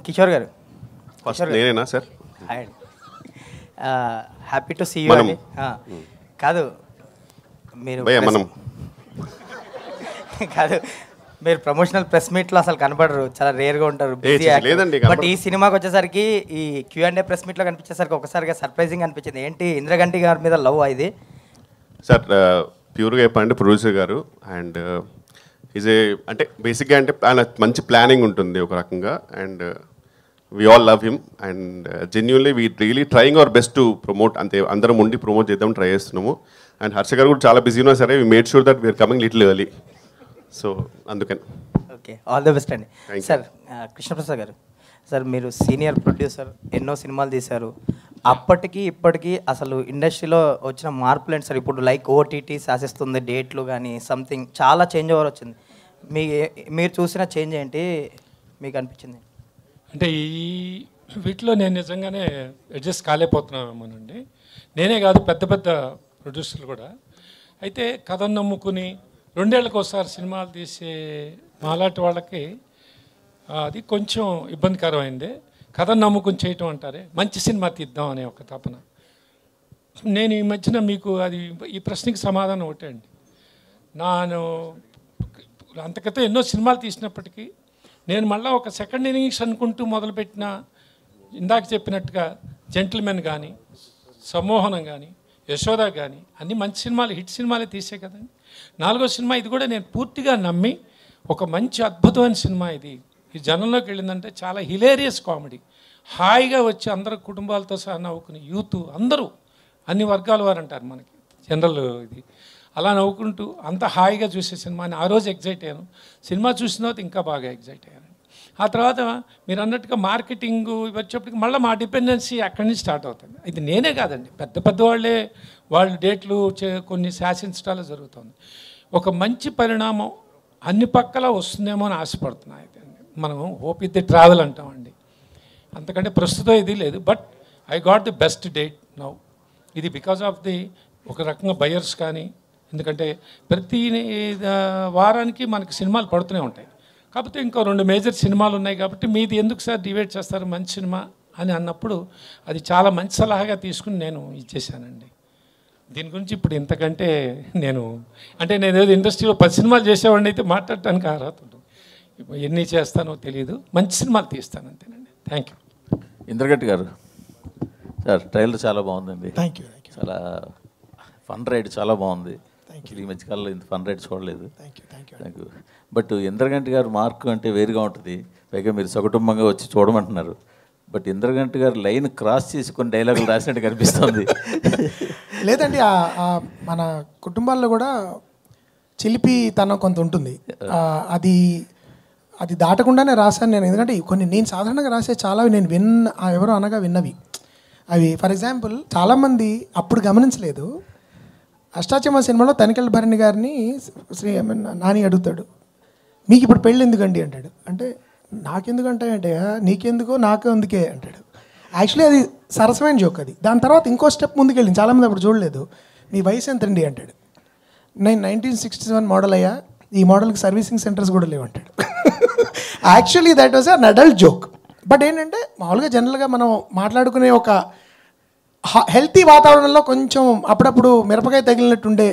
కిషోర్ గారు నేనేనా sir? Hi అండి, హ్యాపీ టు సీ యూ అండి. కాదు మీరు మనం కాదు మీరు ప్రమోషనల్ ప్రెస్ మీట్లో అసలు కనపడరు, చాలా రేర్గా ఉంటారు. లేదండి, బట్ ఈ సినిమాకి వచ్చేసరికి ఈ Q&A ప్రెస్ మీట్లో కనిపించేసరికి ఒకసారిగా సర్ప్రైజింగ్ అనిపించింది. ఏంటి ఇంద్రగంటి గారి మీద లవ్ ఇది? సార్ ప్యూర్గా చెప్పండి, ప్రొడ్యూసర్ గారు అండ్ అంటే బేసిక్గా అంటే ఆయన మంచి ప్లానింగ్ ఉంటుంది ఒక రకంగా, and we all love him and genuinely we really trying our best to promote, అంతే అందరం ఉండి ప్రమోట్ చేద్దాం ట్రై చేస్తున్నాము. అండ్ హర్ష గారు కూడా చాలా బిజీ ఉన్నా సరే we made sure that we're coming little early, so అందుకని. ఓకే, ఆల్ ది బెస్ట్ అండి. సార్ కృష్ణప్రసాద్ గారు, సార్ మీరు సీనియర్ ప్రొడ్యూసర్, ఎన్నో సినిమాలు తీశారు. అప్పటికి ఇప్పటికీ అసలు ఇండస్ట్రీలో వచ్చిన మార్పులు ఏంటి సార్? ఇప్పుడు లైక్ OTT శాసిస్తుంది, డేట్లు కానీ సంథింగ్ చాలా చేంజ్ ఓవర్ వచ్చింది. మీరు చూసిన చేంజ్ ఏంటి మీకు అనిపించింది? అంటే ఈ వీటిలో నేను నిజంగానే అడ్జస్ట్ కాలేకపోతున్నామేమోనండి. నేనే కాదు, పెద్ద పెద్ద ప్రొడ్యూసర్లు కూడా. అయితే కథను నమ్ముకుని 2 ఏళ్ళకి ఒకసారి సినిమాలు తీసే మాలాంటి వాళ్ళకి అది కొంచెం ఇబ్బందికరమైంది. కథను నమ్ముకుని చేయటం అంటారే, మంచి సినిమా తీద్దాం అనే ఒక తపన. నేను ఈ మధ్యన మీకు ఈ ప్రశ్నకి సమాధానం ఒకటే అండి. నేను అంతకతో ఎన్నో సినిమాలు తీసినప్పటికీ నేను మళ్ళీ ఒక సెకండ్ ఇన్నింగ్స్ అనుకుంటూ మొదలుపెట్టిన, ఇందాక చెప్పినట్టుగా జెంటిల్మెన్ కానీ, సమ్మోహనం కానీ, యశోద కానీ అన్ని మంచి సినిమాలు, హిట్ సినిమాలే తీసే కదండి. 4వ సినిమా ఇది కూడా నేను పూర్తిగా నమ్మి ఒక మంచి అద్భుతమైన సినిమా ఇది. ఈ జనంలోకి వెళ్ళిందంటే చాలా హిలేరియస్ కామెడీ, హాయిగా వచ్చి అందరు కుటుంబాలతో సహా నవ్వుకుని, యూత్ అందరూ అన్ని వర్గాల వారు అంటారు మనకి జనరల్ ఇది, అలా నవ్వుకుంటూ అంత హాయిగా చూసే సినిమాని ఆ రోజు ఎగ్జైట్ అయ్యాను. సినిమా చూసిన తర్వాత ఇంకా బాగా ఎగ్జైట్ అయ్యాను. ఆ తర్వాత మీరు అన్నట్టుగా మార్కెటింగ్ వచ్చేప్పటికి మళ్ళీ మా డిపెండెన్సీ అక్కడి నుంచి స్టార్ట్ అవుతుంది. ఇది నేనే కాదండి, పెద్ద పెద్ద వాళ్ళు డేట్లు కొన్ని శాసించడాలు జరుగుతుంది. ఒక మంచి పరిణామం అన్ని పక్కల వస్తుందేమో అని ఆశపడుతున్నాయి. మనం హోప్ ఇట్ ది ట్రావెల్ అంటామండి, అంతకంటే ప్రస్తుతం ఇది లేదు. But I got the best date now. ఇది బికాజ్ ఆఫ్ ది ఒక రకంగా బయర్స్ కానీ, ఎందుకంటే ప్రతి వారానికి మనకి సినిమాలు పడుతూనే ఉంటాయి. కాకపోతే ఇంకో 2 మేజర్ సినిమాలు ఉన్నాయి కాబట్టి మీది ఎందుకు సార్ డివైడ్ చేస్తారు మంచి సినిమా అని అన్నప్పుడు అది చాలా మంచి సలహాగా తీసుకుని నేను ఇచ్చేసానండి. దీని గురించి ఇప్పుడు ఇంతకంటే నేను ఏదో ఇండస్ట్రీలో 10 సినిమాలు చేసేవాడిని అయితే మాట్లాడటానికి అర్హత ఉంటుంది. ఎన్ని చేస్తానో తెలియదు, మంచి సినిమాలు తీస్తాను అంతేనండి. Thank you. ఇంద్రగంటి గారు సార్, ట్రైలర్ చాలా బాగుందండి. Thank you. చాలా ఫన్ రైడ్ చాలా బాగుంది. ఈ మధ్యకాలంలో ఇంత ఫన్ రైడ్ చూడలేదు. Thank you. బట్ ఇంద్రగంటి గారు మార్కు అంటే వేరుగా ఉంటుంది. పైగా మీరు సకుటుంబంగా వచ్చి చూడమంటున్నారు. బట్ ఇంద్రగంటి గారు లైన్ క్రాస్ చేసి కొన్ని డైలాగులు రాసినట్టు కనిపిస్తుంది. లేదండి, మన కుటుంబాల్లో కూడా చిలిపితనం కొంత ఉంటుంది. అది దాటకుండానే రాశాను నేను. ఎందుకంటే నేను సాధారణంగా రాసే చాలా నేను ఎవరో అనగా విన్నవి అవి. ఫర్ ఎగ్జాంపుల్, చాలామంది అప్పుడు గమనించలేదు, అష్టాచమ్మ సినిమాలో తనికెళ్ళ భరణి గారిని నాని అడుగుతాడు, మీకు ఇప్పుడు పెళ్ళి ఎందుకండి అంటాడు. అంటే నాకెందుకంటే అంటే నీకెందుకో నాకు అందుకే అంటాడు. యాక్చువల్లీ అది సరసమైన జోక్ అది. దాని తర్వాత ఇంకో స్టెప్ ముందుకెళ్ళింది, చాలామంది అప్పుడు చూడలేదు. మీ వయసు ఎంతండి అంటాడు. నేను 1967 మోడల్ అయ్యా, ఈ మోడల్కి సర్వీసింగ్ సెంటర్స్ కూడా లేవంటాడు. Actually that was an adult joke. But ఏంటంటే మామూలుగా జనరల్గా మనం మాట్లాడుకునే ఒక హెల్తీ వాతావరణంలో కొంచెం అప్పుడప్పుడు మిరపకాయ తగిలినట్టుండే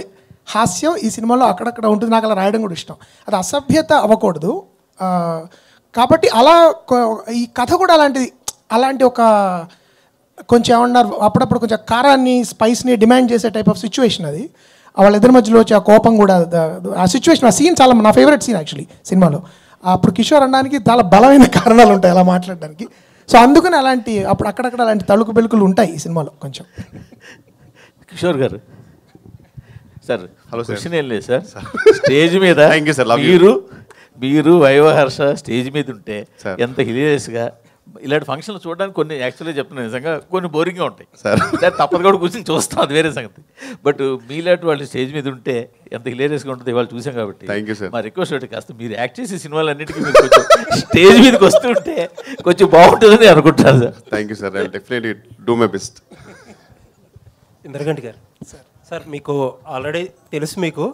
హాస్యం ఈ సినిమాలో అక్కడక్కడ ఉంటుంది. నాకు అలా రాయడం కూడా ఇష్టం. అది అసభ్యత అవ్వకూడదు కాబట్టి అలా ఈ కథ కూడా అలాంటి ఒక కొంచెం ఏమన్నారు, అప్పుడప్పుడు కొంచెం కారాన్ని స్పైస్ని డిమాండ్ చేసే టైప్ ఆఫ్ సిచ్యువేషన్ అది. వాళ్ళిద్దరి మధ్యలో వచ్చి ఆ కోపం కూడా, ఆ సిచ్యువేషన్, ఆ సీన్ చాలా నా ఫేవరెట్ సీన్ యాక్చువల్లీ సినిమాలో. అప్పుడు కిషోర్ అనడానికి చాలా బలమైన కారణాలు ఉంటాయి అలా మాట్లాడడానికి. సో అందుకని అప్పుడు అక్కడక్కడ అలాంటి తళుకు బెలుకులు ఉంటాయి ఈ సినిమాలో కొంచెం. కిషోర్ గారు సార్, హలో, క్వశ్చన్ ఏం లేదు సార్. స్టేజ్ మీద మీరు వైవహర్ష స్టేజ్ మీద ఉంటే ఎంత హిలేరియస్గా, ఇలాంటి ఫంక్షన్లు చూడడానికి కొన్ని యాక్చువల్గా చెప్తున్నాను నిజంగా కొన్ని బోరింగ్గా ఉంటాయి సార్. తప్పదు కూడా కూర్చొని చూస్తాం, అది వేరే సంగతి. బట్ మీలాంటి వాళ్ళు స్టేజ్ మీద ఉంటే ఎంత హిలేరియస్గా ఉంటుంది వాళ్ళు చూసాం కాబట్టి. Thank you sir. మా రిక్వెస్ట్ ఒకటి, కాస్త మీరు యాక్ట్ చేసే సినిమాలన్నిటికీ మీరు కొంచెం స్టేజ్ మీదకి వస్తుంటే కొంచెం బాగుంటుందని అనుకుంటాను sir. Thank you sir, I will definitely do my best. Indraganti గారు సార్, మీకు ఆల్రెడీ తెలుసు, మీకు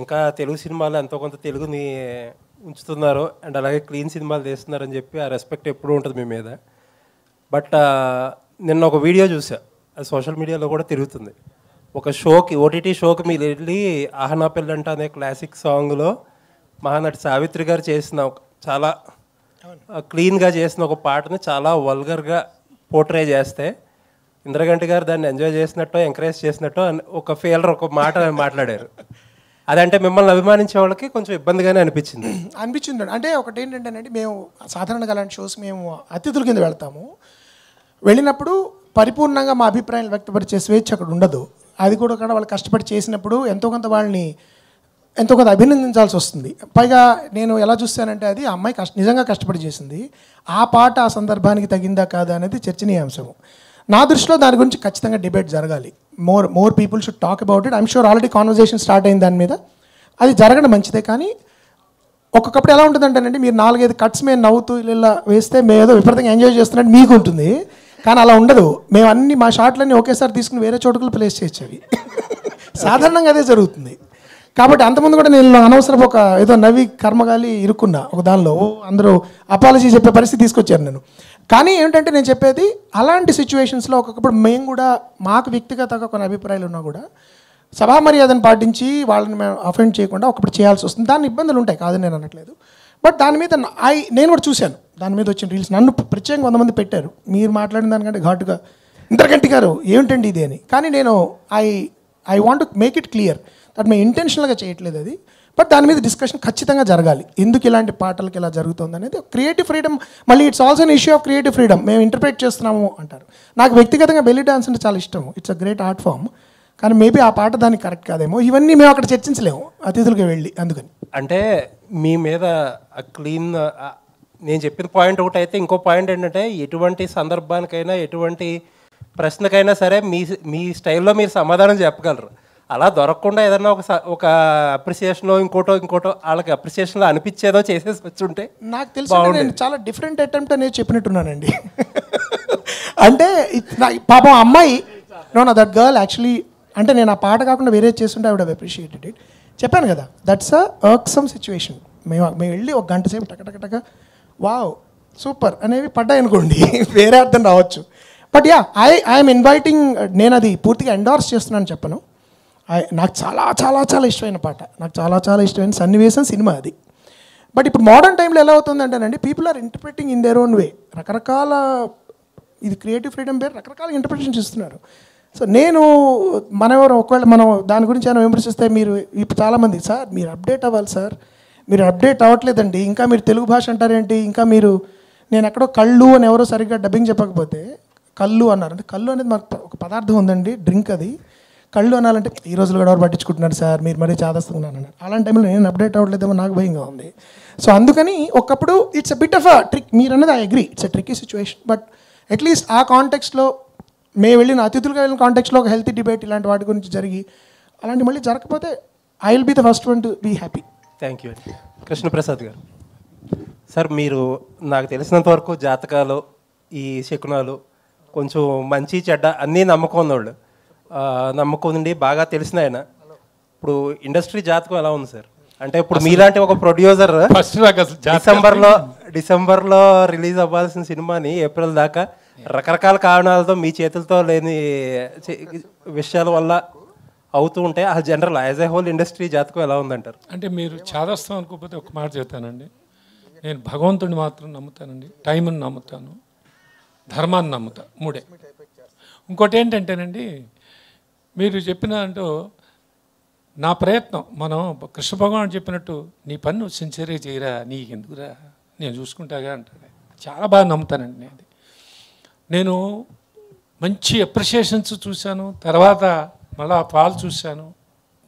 ఇంకా తెలుగు సినిమాలు ఎంతో కొంత తెలుగుని ఉంచుతున్నారు అండ్ అలాగే క్లీన్ సినిమాలు తీస్తున్నారని చెప్పి ఆ రెస్పెక్ట్ ఎప్పుడూ ఉంటుంది మీ మీద. బట్ నిన్న ఒక వీడియో చూసా, అది సోషల్ మీడియాలో కూడా తిరుగుతుంది. ఒక షోకి, ఓటీటీ షోకి మీరు వెళ్ళి ఆహనా పెళ్ళంట అనే క్లాసిక్ సాంగ్లో మహానటి సావిత్రి గారు చేసిన చాలా క్లీన్గా చేసిన ఒక పాటని చాలా వల్గర్గా పోర్ట్రే చేస్తే ఇంద్రగంటి గారు దాన్ని ఎంజాయ్ చేసినట్టు, ఎంకరేజ్ చేసినట్టు ఒక ఫీలర్ ఒక మాట మాట్లాడారు. అదంటే మిమ్మల్ని అభిమానించే వాళ్ళకి కొంచెం ఇబ్బందిగానే అనిపించింది. అంటే ఒకటి ఏంటంటేనండి, మేము సాధారణంగా అలాంటి షోస్ మేము అతిథుల కింద వెళ్తాము. వెళ్ళినప్పుడు పరిపూర్ణంగా మా అభిప్రాయాలు వ్యక్తపరిచే స్వేచ్ఛ అక్కడ ఉండదు. అది కూడా అక్కడ వాళ్ళు కష్టపడి చేసినప్పుడు ఎంతో కొంత వాళ్ళని ఎంతో కొంత అభినందించాల్సి వస్తుంది. పైగా నేను ఎలా చూస్తానంటే అది ఆ అమ్మాయి నిజంగా కష్టపడి చేసింది. ఆ పాట ఆ సందర్భానికి తగిందా కాదా అనేది చర్చనీయాంశము. నా దృష్టిలో దాని గురించి ఖచ్చితంగా డిబేట్ జరగాలి. More people should talk about it. I'm sure already conversation start అయింది దాని మీద. అది జరగడం మంచిదే. కానీ ఒక్కొక్కప్పుడు ఎలా ఉంటుందంటేనండి, మీరు 4-5 కట్స్ మేము నవ్వుతూ ఇలా వేస్తే మేము ఏదో విపరీతంగా ఎంజాయ్ చేస్తున్నట్టు మీకు ఉంటుంది. కానీ అలా ఉండదు. మేము అన్ని మా షాట్లన్నీ ఒకేసారి తీసుకుని వేరే చోటుకులు ప్లేస్ చేయొచ్చు. అవి సాధారణంగా అదే జరుగుతుంది. కాబట్టి అంతకుముందు కూడా నేను అనవసరం ఒక ఏదో నవ్వి కర్మగాలి ఇరుక్కున్నా ఒక దానిలో. అందరూ అపాలజీ చెప్పే పరిస్థితి తీసుకొచ్చారు నేను. కానీ ఏమిటంటే నేను చెప్పేది, అలాంటి సిచ్యువేషన్స్లో ఒక్కొక్కప్పుడు మేము కూడా మాకు వ్యక్తిగతంగా కొన్ని అభిప్రాయాలు ఉన్నా కూడా సభా మర్యాదను పాటించి వాళ్ళని మేము అఫెండ్ చేయకుండా ఒకప్పుడు చేయాల్సి వస్తుంది. దాని ఇబ్బందులు ఉంటాయి, కాదని నేను అనట్లేదు. బట్ దాని మీద నేను కూడా చూశాను. దాని మీద వచ్చిన రీల్స్ నన్ను ప్రత్యేకంగా 100 మంది పెట్టారు. మీరు మాట్లాడిన దానికంటే ఘాటుగా ఇంద్రగంటి గారు ఏమిటండి ఇది అని. కానీ నేను I want to make it clear that మేము ఇంటెన్షనల్గా చేయట్లేదు అది. బట్ దాని మీద డిస్కషన్ ఖచ్చితంగా జరగాలి. ఎందుకు ఇలాంటి పాటలకి ఇలా జరుగుతుంది అనేది క్రియేటివ్ ఫ్రీడమ్. మళ్ళీ it's also an issue of creative freedom. మేము ఇంటర్ప్రిట్ చేస్తున్నాము అంటారు. నాకు వ్యక్తిగతంగా బెల్లీ డాన్స్ అంటే చాలా ఇష్టం. It's a great art form. కానీ మేబీ ఆ పాట దానికి కరెక్ట్ కాదేమో. ఇవన్నీ మేము అక్కడ చర్చించలేము అతిథులకి వెళ్ళి. అందుకని అంటే మీ మీద క్లీన్, నేను చెప్పిన పాయింట్ ఒకటి అయితే, ఇంకో పాయింట్ ఏంటంటే ఎటువంటి సందర్భానికైనా ఎటువంటి ప్రశ్నకైనా సరే మీ స్టైల్లో మీరు సమాధానం చెప్పగలరు. అలా దొరకకుండా ఏదన్నా ఒక అప్రిసియేషనో ఇంకోటో వాళ్ళకి అప్రిసియేషన్లో అనిపించేదో చేసేసి వచ్చుంటే నాకు తెలుసు. నేను చాలా డిఫరెంట్ అటెంప్ట్ అనేది చెప్పినట్టున్నానండి. అంటే పాపం అమ్మాయి దట్ గర్ల్ యాక్చువల్లీ, అంటే నేను ఆ పాట కాకుండా వేరే చేస్తుంటే I would have appreciated it. చెప్పాను కదా, దట్స్ అ వర్క్సమ్ సిచ్యువేషన్. మేము వెళ్ళి 1 గంట సేపు టక వావ్ సూపర్ అనేవి పడ్డాయి అనుకోండి, వేరే అర్థం రావచ్చు. But yeah, I'm inviting. నేను అది పూర్తిగా ఎండార్స్ చేస్తున్నాను చెప్పను. నాకు చాలా చాలా చాలా ఇష్టమైన పాట, నాకు చాలా చాలా ఇష్టమైన సన్నివేశం సినిమా అది. బట్ ఇప్పుడు మోడర్న్ టైంలో ఎలా అవుతుందంటేనండి, people are interpreting in their own way. రకరకాల, ఇది క్రియేటివ్ ఫ్రీడమ్ పేరు, రకరకాల ఇంటర్ప్రిటేషన్స్ ఇస్తున్నారు. సో నేను ఒకవేళ మనం దాని గురించి ఏమైనా విమర్శిస్తే మీరు ఇప్పుడు చాలామంది, సార్ మీరు అప్డేట్ అవ్వాలి సార్, మీరు అప్డేట్ అవ్వట్లేదండి, ఇంకా మీరు తెలుగు భాష అంటారేంటి, ఇంకా మీరు నేను ఎక్కడో కళ్ళు అని ఎవరో సరిగ్గా డబ్బింగ్ చెప్పకపోతే కళ్ళు అన్నారు. అంటే కళ్ళు అనేది మాకు ఒక పదార్థం ఉందండి, డ్రింక్ అది. కళ్ళు అనాలంటే ఈ రోజులు కూడా ఎవరు పట్టించుకుంటున్నారు సార్, మీరు మరీ చాదస్తున్నాను అన్నారు. అలాంటి టైంలో నేను అప్డేట్ అవ్వట్లేదేమో నాకు భయంగా ఉంది. సో అందుకని ఒకప్పుడు it's a bit of a trick. మీరు అన్నది I agree, it's a tricky situation. But at least ఆ కాంటెక్స్లో మేము వెళ్ళిన అతిథులుగా వెళ్ళిన కాంటెక్స్లో ఒక హెల్తీ డిబేట్ ఇలాంటి వాటి గురించి జరిగి అలాంటి మళ్ళీ జరగకపోతే I will be the first one to be happy. Thank you అండి. కృష్ణప్రసాద్ గారు, సార్ మీరు నాకు తెలిసినంత వరకు జాతకాలు, ఈ శకునాలు, కొంచెం మంచి చెడ్డ అన్నీ నమ్మకం ఉన్నవాళ్ళు, నమ్మకం ఉండి బాగా తెలిసిన ఆయన. ఇప్పుడు ఇండస్ట్రీ జాతకం ఎలా ఉంది సార్? అంటే ఇప్పుడు మీలాంటి ఒక ప్రొడ్యూసర్ డిసెంబర్లో రిలీజ్ అవ్వాల్సిన సినిమాని ఏప్రిల్ దాకా రకరకాల కారణాలతో మీ చేతులతో లేని విషయాల వల్ల అవుతూ ఉంటే ఆ general as a whole industry జాతకం ఎలా ఉందంటారు? అంటే మీరు చాదస్తాం అనుకోకపోతే ఒక మాట చెప్తానండి. నేను భగవంతుడిని మాత్రం నమ్ముతానండి, టైంని నమ్ముతాను, ధర్మాన్ని నమ్ముతా, 3. ఇంకోటి ఏంటంటేనండి, మీరు చెప్పిన అంటూ నా ప్రయత్నం, మనం కృష్ణ భగవాన్ చెప్పినట్టు నీ పని నువ్వు సిన్సియర్గా చేయరా, నీకు ఎందుకురా, నేను చూసుకుంటాగా అంటాడు. చాలా బాగా నమ్ముతానండి. నేను మంచి అప్రిషియేషన్స్ చూశాను, తర్వాత మళ్ళీ ఫాల్ చూశాను.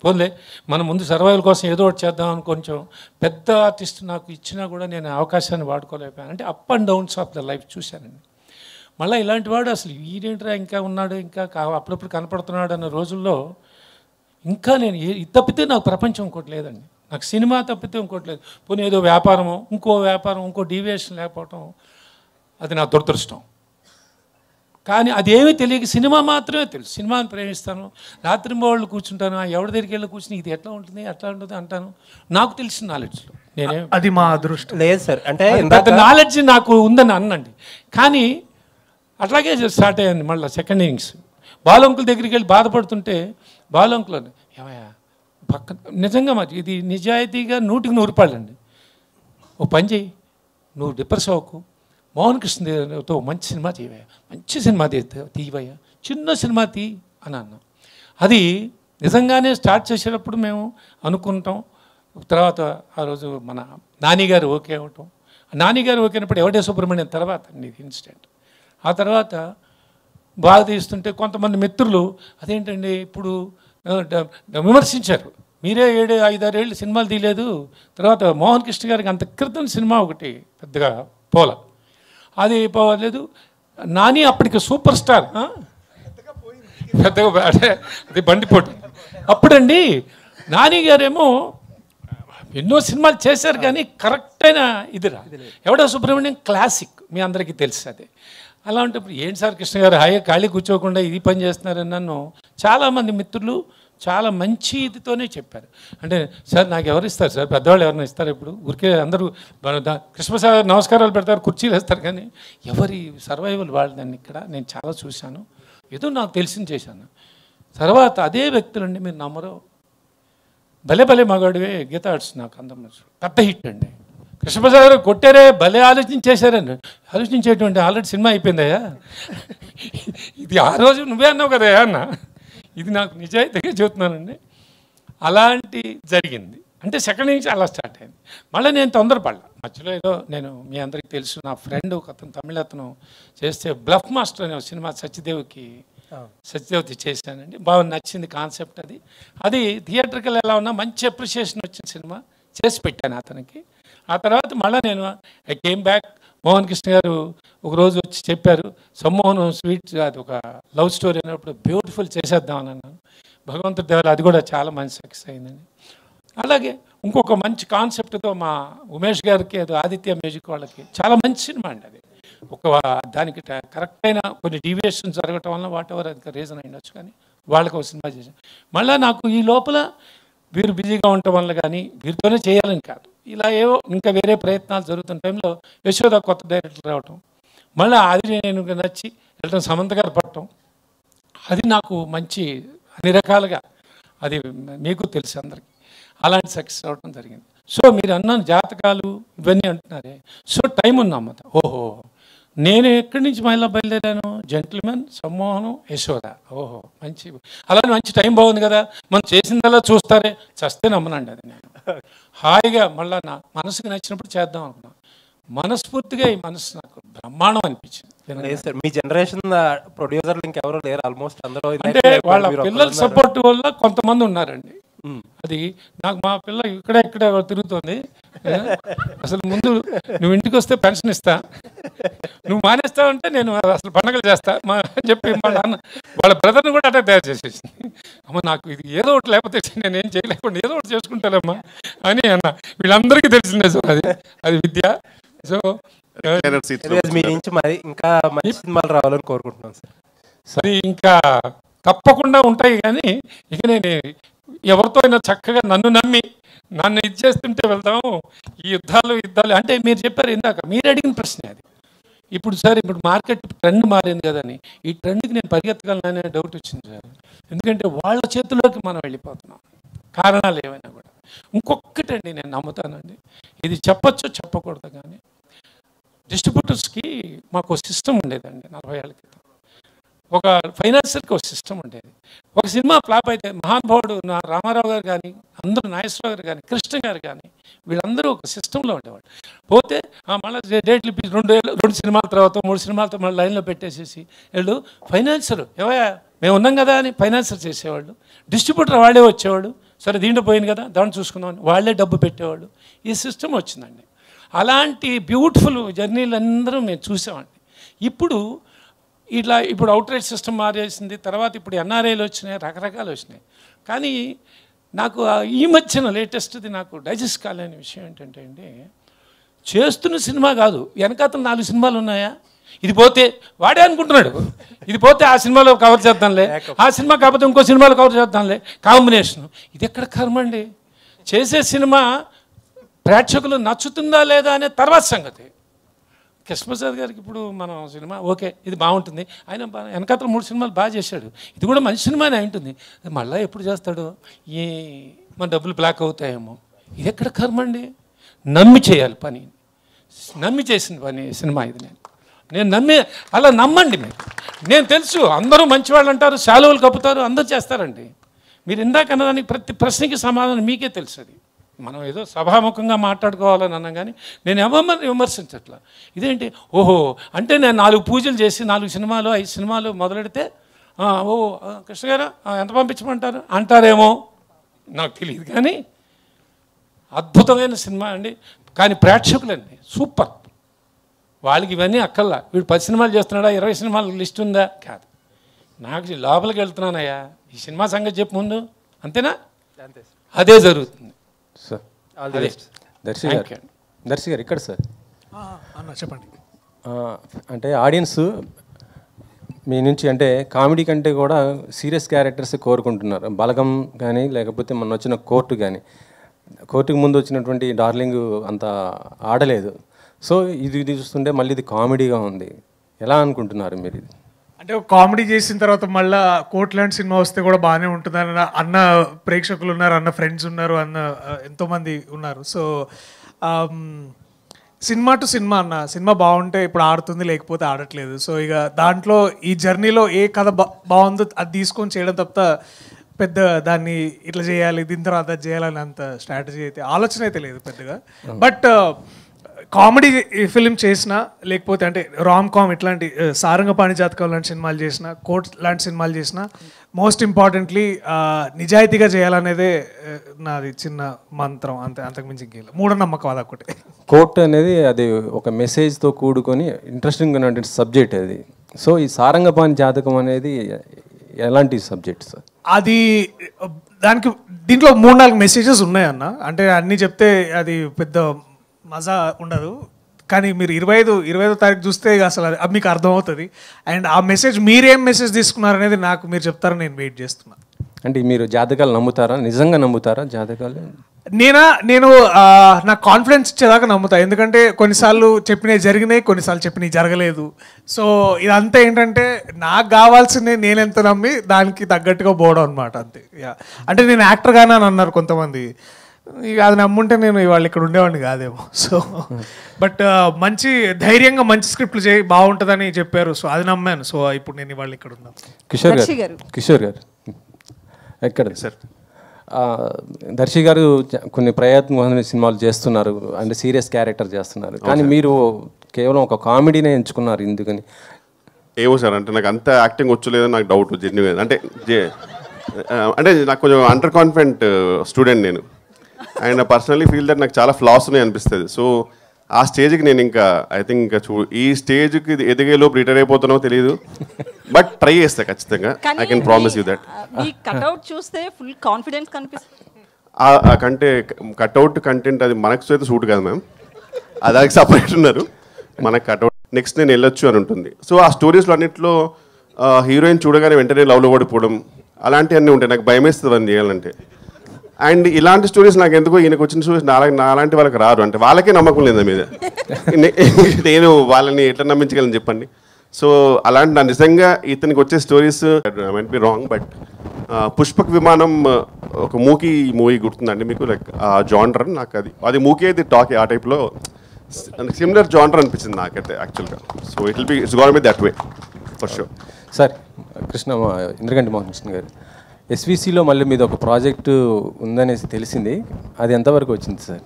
పోలే మన ముందు సర్వైవల్ కోసం ఏదో ఒకటి చేద్దామని కొంచెం పెద్ద ఆర్టిస్ట్ నాకు ఇచ్చినా కూడా నేను అవకాశాన్ని వాడుకోలేకపోయాను. అంటే up and downs of the life చూశానండి. మళ్ళీ ఇలాంటి వాడు అసలు వీడేంట్రా ఇంకా ఉన్నాడు, ఇంకా అప్పుడప్పుడు కనపడుతున్నాడు అన్న రోజుల్లో ఇంకా నేను ఇది తప్పితే నాకు ప్రపంచం ఇంకోటి లేదండి. నాకు సినిమా తప్పితే ఇంకోటి లేదు. పోనీ ఏదో వ్యాపారము, ఇంకో డీవియేషన్ లేకపోవటం అది నా దురదృష్టం. కానీ అదేమీ తెలియక సినిమా మాత్రమే తెలుసు. సినిమాని ప్రేమిస్తాను, రాత్రి వాళ్ళు కూర్చుంటాను, ఎవరి దగ్గరికి వెళ్ళి కూర్చుని ఇది ఎట్లా ఉంటుంది అట్లా ఉంటుంది అంటాను. నాకు తెలిసిన నాలెడ్జ్లో నేనే అది మా అదృష్టం. లేదు సార్, అంటే పెద్ద నాలెడ్జ్ నాకు ఉందని అన్నండి. కానీ అట్లాగే స్టార్ట్ అయ్యింది మళ్ళీ సెకండ్ ఇన్నింగ్స్. బాలంకుల దగ్గరికి వెళ్ళి బాధపడుతుంటే బాలంకులు ఏమయ్యా పక్కన నిజంగా మాది ఇది నిజాయితీగా 100కి 100 అండి. ఓ పని చేయి, నువ్వు డిప్రెస్ అవ్వకు, మోహన్ కృష్ణతో మంచి సినిమా తీవయ్యా, మంచి సినిమా తీవయ్యా, చిన్న సినిమా తీ అని అన్నాం. అది నిజంగానే స్టార్ట్ చేసేటప్పుడు మేము అనుకుంటాం. తర్వాత ఆ రోజు మన నానిగారు ఓకే అవటం, నానిగారు ఓకే అయినప్పుడు ఎవడే సుబ్రహ్మణ్యం తర్వాత ఇది ఇన్సిడెంట్. ఆ తర్వాత బాగా తీస్తుంటే కొంతమంది మిత్రులు అదేంటండి ఇప్పుడు విమర్శించారు, మీరే 7-5-6 ఏళ్ళు సినిమాలు తీయలేదు. తర్వాత మోహన్ కృష్ణ గారికి అంత క్రితం సినిమా ఒకటి పెద్దగా పోల, అది పోలేదు. నాని అప్పటికి సూపర్ స్టార్, పెద్దగా అది బండిపోటు. అప్పుడండి నాని గారేమో ఎన్నో సినిమాలు చేశారు కానీ కరెక్ట్ అయిన ఇదిరా. ఎవడో సుబ్రహ్మణ్యం క్లాసిక్ మీ అందరికీ తెలుసు. అది అలా ఉంటప్పుడు ఏంటి సార్ కృష్ణ గారు హాయిగా ఖాళీ కూర్చోకుండా ఇది పని చేస్తున్నారని నన్ను చాలామంది మిత్రులు చాలా మంచి ఇదితోనే చెప్పారు. అంటే సార్ నాకు ఎవరు ఇస్తారు సార్, పెద్దవాళ్ళు ఎవరైనా ఇస్తారు? ఇప్పుడు ఊరికే అందరూ కృష్ణప్రసాద్ గారు నమస్కారాలు పెడతారు, కుర్చీలు వేస్తారు, కానీ ఎవరి సర్వైవల్ వాళ్ళని ఇక్కడ నేను చాలా చూశాను, ఏదో నాకు తెలిసింది చేశాను. తర్వాత అదే వ్యక్తులండి, మీరు నమ్మరు, భలే భలే మగాడివే గీత ఆర్ట్స్ నాకు అందం పెద్ద హిట్ అండి. కృష్ణప్రసాద్ గారు కొట్టారే, భలే ఆలోచించేశారండి. ఆలోచించేటువంటి ఆల్రెడీ సినిమా అయిపోయిందయ్యా, ఇది ఆ రోజు నువ్వే అన్నావు కదా అన్న, ఇది నాకు నిజాయితీగా చెబుతున్నానండి. అలాంటి జరిగింది. అంటే సెకండ్ నుంచి అలా స్టార్ట్ అయింది. మళ్ళీ నేను తొందరపడ్డా మధ్యలో. ఏదో నేను మీ అందరికీ తెలుసు, నా ఫ్రెండ్ ఒక అతను తమిళ అతను చేస్తే బ్లఫ్ మాస్టర్ అనే సినిమా సత్యదేవ్కి చేశానండి. బాగా నచ్చింది కాన్సెప్ట్. అది థియేటర్కి ఎలా ఉన్నా మంచి అప్రిషియేషన్ వచ్చిన సినిమా చేసి పెట్టాను అతనికి. ఆ తర్వాత మళ్ళీ నేను I came back. Mohan Krishna గారు ఒకరోజు వచ్చి చెప్పారు, సమ్మోహన్ స్వీట్ అది ఒక లవ్ స్టోరీ అయినప్పుడు బ్యూటిఫుల్ చేసేద్దామని అన్నాను. భగవంతుడి దేవాల అది కూడా చాలా మంచి సక్సెస్ అయిందండి. అలాగే ఇంకొక మంచి కాన్సెప్ట్తో మా ఉమేష్ గారికి అది ఆదిత్య మ్యూజిక్ వాళ్ళకి చాలా మంచి సినిమా అండి. అది ఒక దానికి కరెక్ట్ అయిన కొన్ని డీవియేషన్ జరగటం వల్ల వాట్ ఎవర్ అది రీజన్ అయ్యొచ్చు, కానీ వాళ్ళకి ఒక సినిమా చేశాను. మళ్ళీ నాకు ఈ లోపల వీరు బిజీగా ఉండటం వల్ల కానీ వీరితోనే చేయాలని కాదు, ఇలా ఏవో ఇంకా వేరే ప్రయత్నాలు జరుగుతున్న టైంలో యశోద కొత్త డైరెక్టర్ రావటం, మళ్ళీ అది నేను నచ్చి వెళ్ళటం, సమంత గారు పట్టడం, అది నాకు మంచి అన్ని రకాలుగా అది మీకు తెలుసు అందరికీ, అలాంటి సక్సెస్ అవ్వడం జరిగింది. సో మీరు అన్నాను జాతకాలు ఇవన్నీ అంటున్నారే, సో టైం ఉందన్నమాట. ఓహో నేను ఎక్కడి నుంచి మహిళ బయలుదేరాను, జెంటిల్మెన్, సమ్మోహనం, యశోద. ఓహో మంచి, అలానే మంచి టైం బాగుంది కదా, మనం చేసిందల్లా చూస్తారే, చస్తే నమ్మనండి. అది నేను హాయిగా మళ్ళీ నా మనసుకు నచ్చినప్పుడు చేద్దాం అనుకున్నాను. మనస్ఫూర్తిగా ఈ మనసు నాకు బ్రహ్మాండం అనిపించింది. లేదు సార్, మీ జనరేషన్ ప్రొడ్యూసర్లు ఇంకెవరో లేరు, ఆల్మోస్ట్ అందరూ. అంటే వాళ్ళ పిల్లల సపోర్ట్ వల్ల కొంతమంది ఉన్నారండి. అది నాకు మా పిల్ల ఇక్కడ తిరుగుతుంది. అసలు ముందు నువ్వు ఇంటికి వస్తే పెన్షన్ ఇస్తా, నువ్వు మానేస్తావంటే నేను అసలు పండగలు చేస్తా అని చెప్పి వాళ్ళ బ్రదర్ని కూడా అట్లా తయారు చేసేసింది. అమ్మ నాకు ఇది ఏదో ఒకటి లేకపోతే నేనేం చేయలేకుండా ఏదో ఒకటి చేసుకుంటానమ్మా అని అన్న. వీళ్ళందరికీ తెలిసిందే సార్ అది విద్య. సో మీ నుంచి మరి ఇంకా మంచి సినిమాలు రావాలని కోరుకుంటున్నాను సార్. సరే ఇంకా తప్పకుండా ఉంటాయి, కానీ ఇక నేను ఎవరితో అయినా చక్కగా నన్ను నమ్మి నన్ను ఇది చేస్తుంటే వెళ్తాము. ఈ యుద్ధాలు అంటే మీరు చెప్పారు ఇందాక, మీరు అడిగిన ప్రశ్న అది. ఇప్పుడు సార్ ఇప్పుడు మార్కెట్ ట్రెండ్ మారింది కదని ఈ ట్రెండ్కి నేను పరిగెత్తగలననే డౌట్ వచ్చింది సార్. ఎందుకంటే వాళ్ళ చేతిలోకి మనం వెళ్ళిపోతున్నాం, కారణాలు ఏమైనా కూడా. ఇంకొక్కటండి నేను నమ్ముతానండి, ఇది చెప్పచ్చో చెప్పకూడదు కానీ డిస్ట్రిబ్యూటర్స్కి మాకు సిస్టమ్ ఉండేదండి 40 ఏళ్ళ క్రితం. ఒక ఫైనాన్సర్కి ఒక సిస్టమ్ ఉండేది. ఒక సినిమా ఫ్లాప్ అయితే మహానుభావుడు రామారావు గారు కానీ, అందరూ నాగేశ్వరరావు గారు కానీ, కృష్ణ గారు కానీ, వీళ్ళందరూ ఒక సిస్టంలో ఉండేవాళ్ళు. పోతే మళ్ళీ డేట్లు ఇప్పి 2 సినిమాల తర్వాత 3 సినిమాలతో మళ్ళీ లైన్లో పెట్టేసేసి వీళ్ళు ఫైనాన్సర్ ఏవయా మేము ఉన్నాం కదా అని ఫైనాన్సర్ చేసేవాళ్ళు. డిస్ట్రిబ్యూటర్ వాళ్ళే వచ్చేవాడు, సరే దీంట్లో పోయింది కదా దాన్ని చూసుకుందామని వాళ్ళే డబ్బు పెట్టేవాళ్ళు. ఈ సిస్టమ్ వచ్చిందండి. అలాంటి బ్యూటిఫుల్ జర్నీలు అందరూ మేము చూసామండి. ఇప్పుడు అవుట్ రైట్ సిస్టమ్ మారేసింది, తర్వాత ఇప్పుడు ఎన్ఆర్ఐలు వచ్చినాయి, రకరకాలు వచ్చినాయి. కానీ నాకు ఈ మధ్యన లేటెస్ట్ది నాకు డైజెస్ట్ కాలేని విషయం ఏంటంటే అండి, చేస్తున్న సినిమా కాదు, వెనకాతలు 4 సినిమాలు ఉన్నాయా, ఇది పోతే వాడే అనుకుంటున్నాడు, ఇది పోతే ఆ సినిమాలో కవర్ చేద్దాంలే, ఆ సినిమా కాకపోతే ఇంకో సినిమాలో కవర్ చేద్దాంలే, కాంబినేషన్. ఇది ఎక్కడ కర్మ అండి? చేసే సినిమా ప్రేక్షకులు నచ్చుతుందా లేదా అనే తర్వాత సంగతి. కృష్ణప్రసాద్ గారికి ఇప్పుడు మనం సినిమా ఓకే ఇది బాగుంటుంది, ఆయన వెనకాతల 3 సినిమాలు బాగా చేశాడు, ఇది కూడా మంచి సినిమానే ఉంటుంది, మళ్ళీ ఎప్పుడు చేస్తాడు, ఏ మన డబ్బులు బ్లాక్ అవుతాయేమో. ఇది ఎక్కడ కర్మ అండి? నమ్మి చేయాలి పని, నమ్మి చేసిన పని సినిమా ఇది. నేను నమ్మి అలా నమ్మండి మీరు. నేను తెలుసు అందరూ మంచివాళ్ళు అంటారు, శాలువలు కప్పుతారు, అందరూ చేస్తారండి. మీరు ఇందాక అన్నదానికి ప్రతి ప్రశ్నకి సమాధానం మీకే తెలుసు. అది మనం ఏదో సభాముఖంగా మాట్లాడుకోవాలని అన్నాం, కానీ నేను ఎవరిని విమర్శించట్లా. ఇదేంటి ఓహో అంటే నేను 4 పూజలు చేసి 4 సినిమాలు 5 సినిమాలు మొదలెడితే ఓ కృష్ణ గారు ఎంత పంపించమంటారు అంటారేమో నాకు తెలియదు, కానీ అద్భుతమైన సినిమా అండి. కానీ ప్రేక్షకులండి సూపర్, వాళ్ళకి ఇవన్నీ అక్కల్లా. వీడు 10 సినిమాలు చేస్తున్నాడా, 20 సినిమాల లిస్ట్ ఉందా? కాదు, నాకు లోపలికి వెళ్తున్నానయ్యా, ఈ సినిమా సంగతి చెప్పు ముందు, అంతేనా? అదే జరుగుతుంది sir. All the best. Darshi గారు ఇక్కడ సార్ అన్న చెప్పండి. అంటే ఆడియన్స్ మీ నుంచి అంటే కామెడీ కంటే కూడా సీరియస్ క్యారెక్టర్స్ కోరుకుంటున్నారు. బలగం కానీ లేకపోతే మొన్న వచ్చిన కోర్టు కానీ, కోర్టుకు ముందు వచ్చినటువంటి డార్లింగ్ అంత ఆడలేదు. సో ఇది చూస్తుంటే మళ్ళీ ఇది కామెడీగా ఉంది. ఎలా అనుకుంటున్నారు మీరు ఇది? అంటే కామెడీ చేసిన తర్వాత మళ్ళీ కోర్ట్ లాంటి సినిమా వస్తే కూడా బాగానే ఉంటుందని అన్న ప్రేక్షకులు ఉన్నారు, అన్న ఫ్రెండ్స్ ఉన్నారు, అన్న ఎంతోమంది ఉన్నారు. సో సినిమా టు సినిమా అన్న, సినిమా బాగుంటే ఇప్పుడు ఆడుతుంది, లేకపోతే ఆడట్లేదు. సో ఇక దాంట్లో ఈ జర్నీలో ఏ కథ బాగుందో అది తీసుకొని చేయడం తప్ప పెద్ద దాన్ని ఇట్లా చేయాలి దీని తర్వాత అది చేయాలని అంత స్ట్రాటజీ అయితే ఆలోచన అయితే లేదు పెద్దగా. బట్ కామెడీ ఫిలిం చేసినా లేకపోతే అంటే రామ్ కామ్ ఇట్లాంటి సారంగపాణి జాతకం లాంటి సినిమాలు చేసినా, కోర్ట్ లాంటి సినిమాలు చేసినా, మోస్ట్ ఇంపార్టెంట్లీ నిజాయితీగా చేయాలనేదే నాది చిన్న మంత్రం, అంతే, అంతకుమించి ఇంకేం మూఢనమ్మకం అదొకటి. కోర్ట్ అనేది అది ఒక మెసేజ్తో కూడుకొని ఇంట్రెస్టింగ్ ఉన్నటువంటి సబ్జెక్ట్ అది. సో ఈ సారంగపాణి జాతకం అనేది ఎలాంటి సబ్జెక్ట్ సార్? అది దానికి దీంట్లో 3-4 మెసేజెస్ ఉన్నాయన్న. అంటే అన్నీ చెప్తే అది పెద్ద మజా ఉండదు, కానీ మీరు 25వ తారీఖు చూస్తే అసలు అది మీకు అర్థమవుతుంది. అండ్ ఆ మెసేజ్ మీరేం మెసేజ్ తీసుకున్నారనేది నాకు మీరు చెప్తారని నేను వెయిట్ చేస్తున్నాను. అంటే మీరు జాతకాలు నమ్ముతారా? నిజంగా నమ్ముతారా జాతకాలు? నేను నాకు కాన్ఫిడెన్స్ ఇచ్చేదాకా నమ్ముతా. ఎందుకంటే కొన్నిసార్లు చెప్పినవి జరిగినాయి, కొన్నిసార్లు చెప్పినవి జరగలేదు. సో ఇదంతా ఏంటంటే నాకు కావాల్సింది నేను ఎంత నమ్మి దానికి తగ్గట్టుగా పోవడం అనమాట, అంతే. అంటే నేను యాక్టర్గానే అని అన్నారు కొంతమంది, ఇక అది నమ్ముంటే నేను ఇవాళ ఇక్కడ ఉండేవాడిని కాదేమో. సో బట్ మంచి ధైర్యంగా మంచి స్క్రిప్ట్లు చేయి బాగుంటుందని చెప్పారు. సో అది నమ్మాను. సో ఇప్పుడు నేను ఇవాళ ఇక్కడ ఉన్నాను. కిషోర్ గారు ఎక్కడ సార్? దర్శి గారు కొన్ని ప్రయత్నమైన సినిమాలు చేస్తున్నారు, అంటే సీరియస్ క్యారెక్టర్ చేస్తున్నారు, కానీ మీరు కేవలం ఒక కామెడీనే ఎంచుకున్నారు, ఎందుకని? ఏమో సార్, అంటే నాకు అంత యాక్టింగ్ వచ్చలేదని నాకు డౌట్ జెన్యున్. అంటే నాకు కొంచెం అండర్ కాన్ఫిడెంట్ స్టూడెంట్ నేను, అండ్ పర్సనలీ ఫీల్ దట్ నాకు చాలా ఫ్లాస్ ఉన్నాయి అనిపిస్తుంది. సో ఆ స్టేజ్కి నేను ఇంకా ఐ థింక్ ఇంకా ఈ స్టేజ్కి ఎదిగేలోపు రిటైర్ అయిపోతానో తెలియదు, బట్ ట్రై చేస్తా ఖచ్చితంగా. I can promise you that. Cutout చూస్తే ఫుల్ కాన్ఫిడెన్స్ కనిపిస్తుంది. కంటే కట్అవుట్ కంటెంట్ అది మనకు అయితే సూట్ కాదు మ్యామ్, అది సపరేట్ ఉన్నారు. మనకు కట్అవుట్ నెక్స్ట్ నేను వెళ్ళొచ్చు అని ఉంటుంది. సో ఆ స్టోరీస్లో అన్నింటిలో హీరోయిన్ చూడగానే వెంటనే లవ్లో పడిపోవడం అలాంటివన్నీ ఉంటాయి. నాకు భయం వేస్తుంది అని చేయాలంటే. అండ్ ఇలాంటి స్టోరీస్ నాకు ఎందుకో ఈయనకు వచ్చిన స్టోరీస్ నాలాంటి వాళ్ళకి రారు, అంటే వాళ్ళకే నమ్మకం లేదు మీద. నేను వాళ్ళని ఎట్లా నమ్మించగలను చెప్పండి. సో అలాంటి నా నిజంగా ఇతనికి వచ్చే stories I might be wrong, but Pushpak విమానం ఒక మూవీ గుర్తుందండి మీకు? లైక్ ఆ జానర్ నాకు అది మూకీ అయితే టాక్ ఆ టైప్లో సిమిలర్ జానర్ అనిపించింది నాకైతే యాక్చువల్గా. So it's gonna be that way for sure. Sir Indraganti Mohan Krishna గారు, ఎస్విసిలో మళ్ళీ మీద ఒక ప్రాజెక్టు ఉందనేసి తెలిసింది, అది ఎంతవరకు వచ్చింది సార్?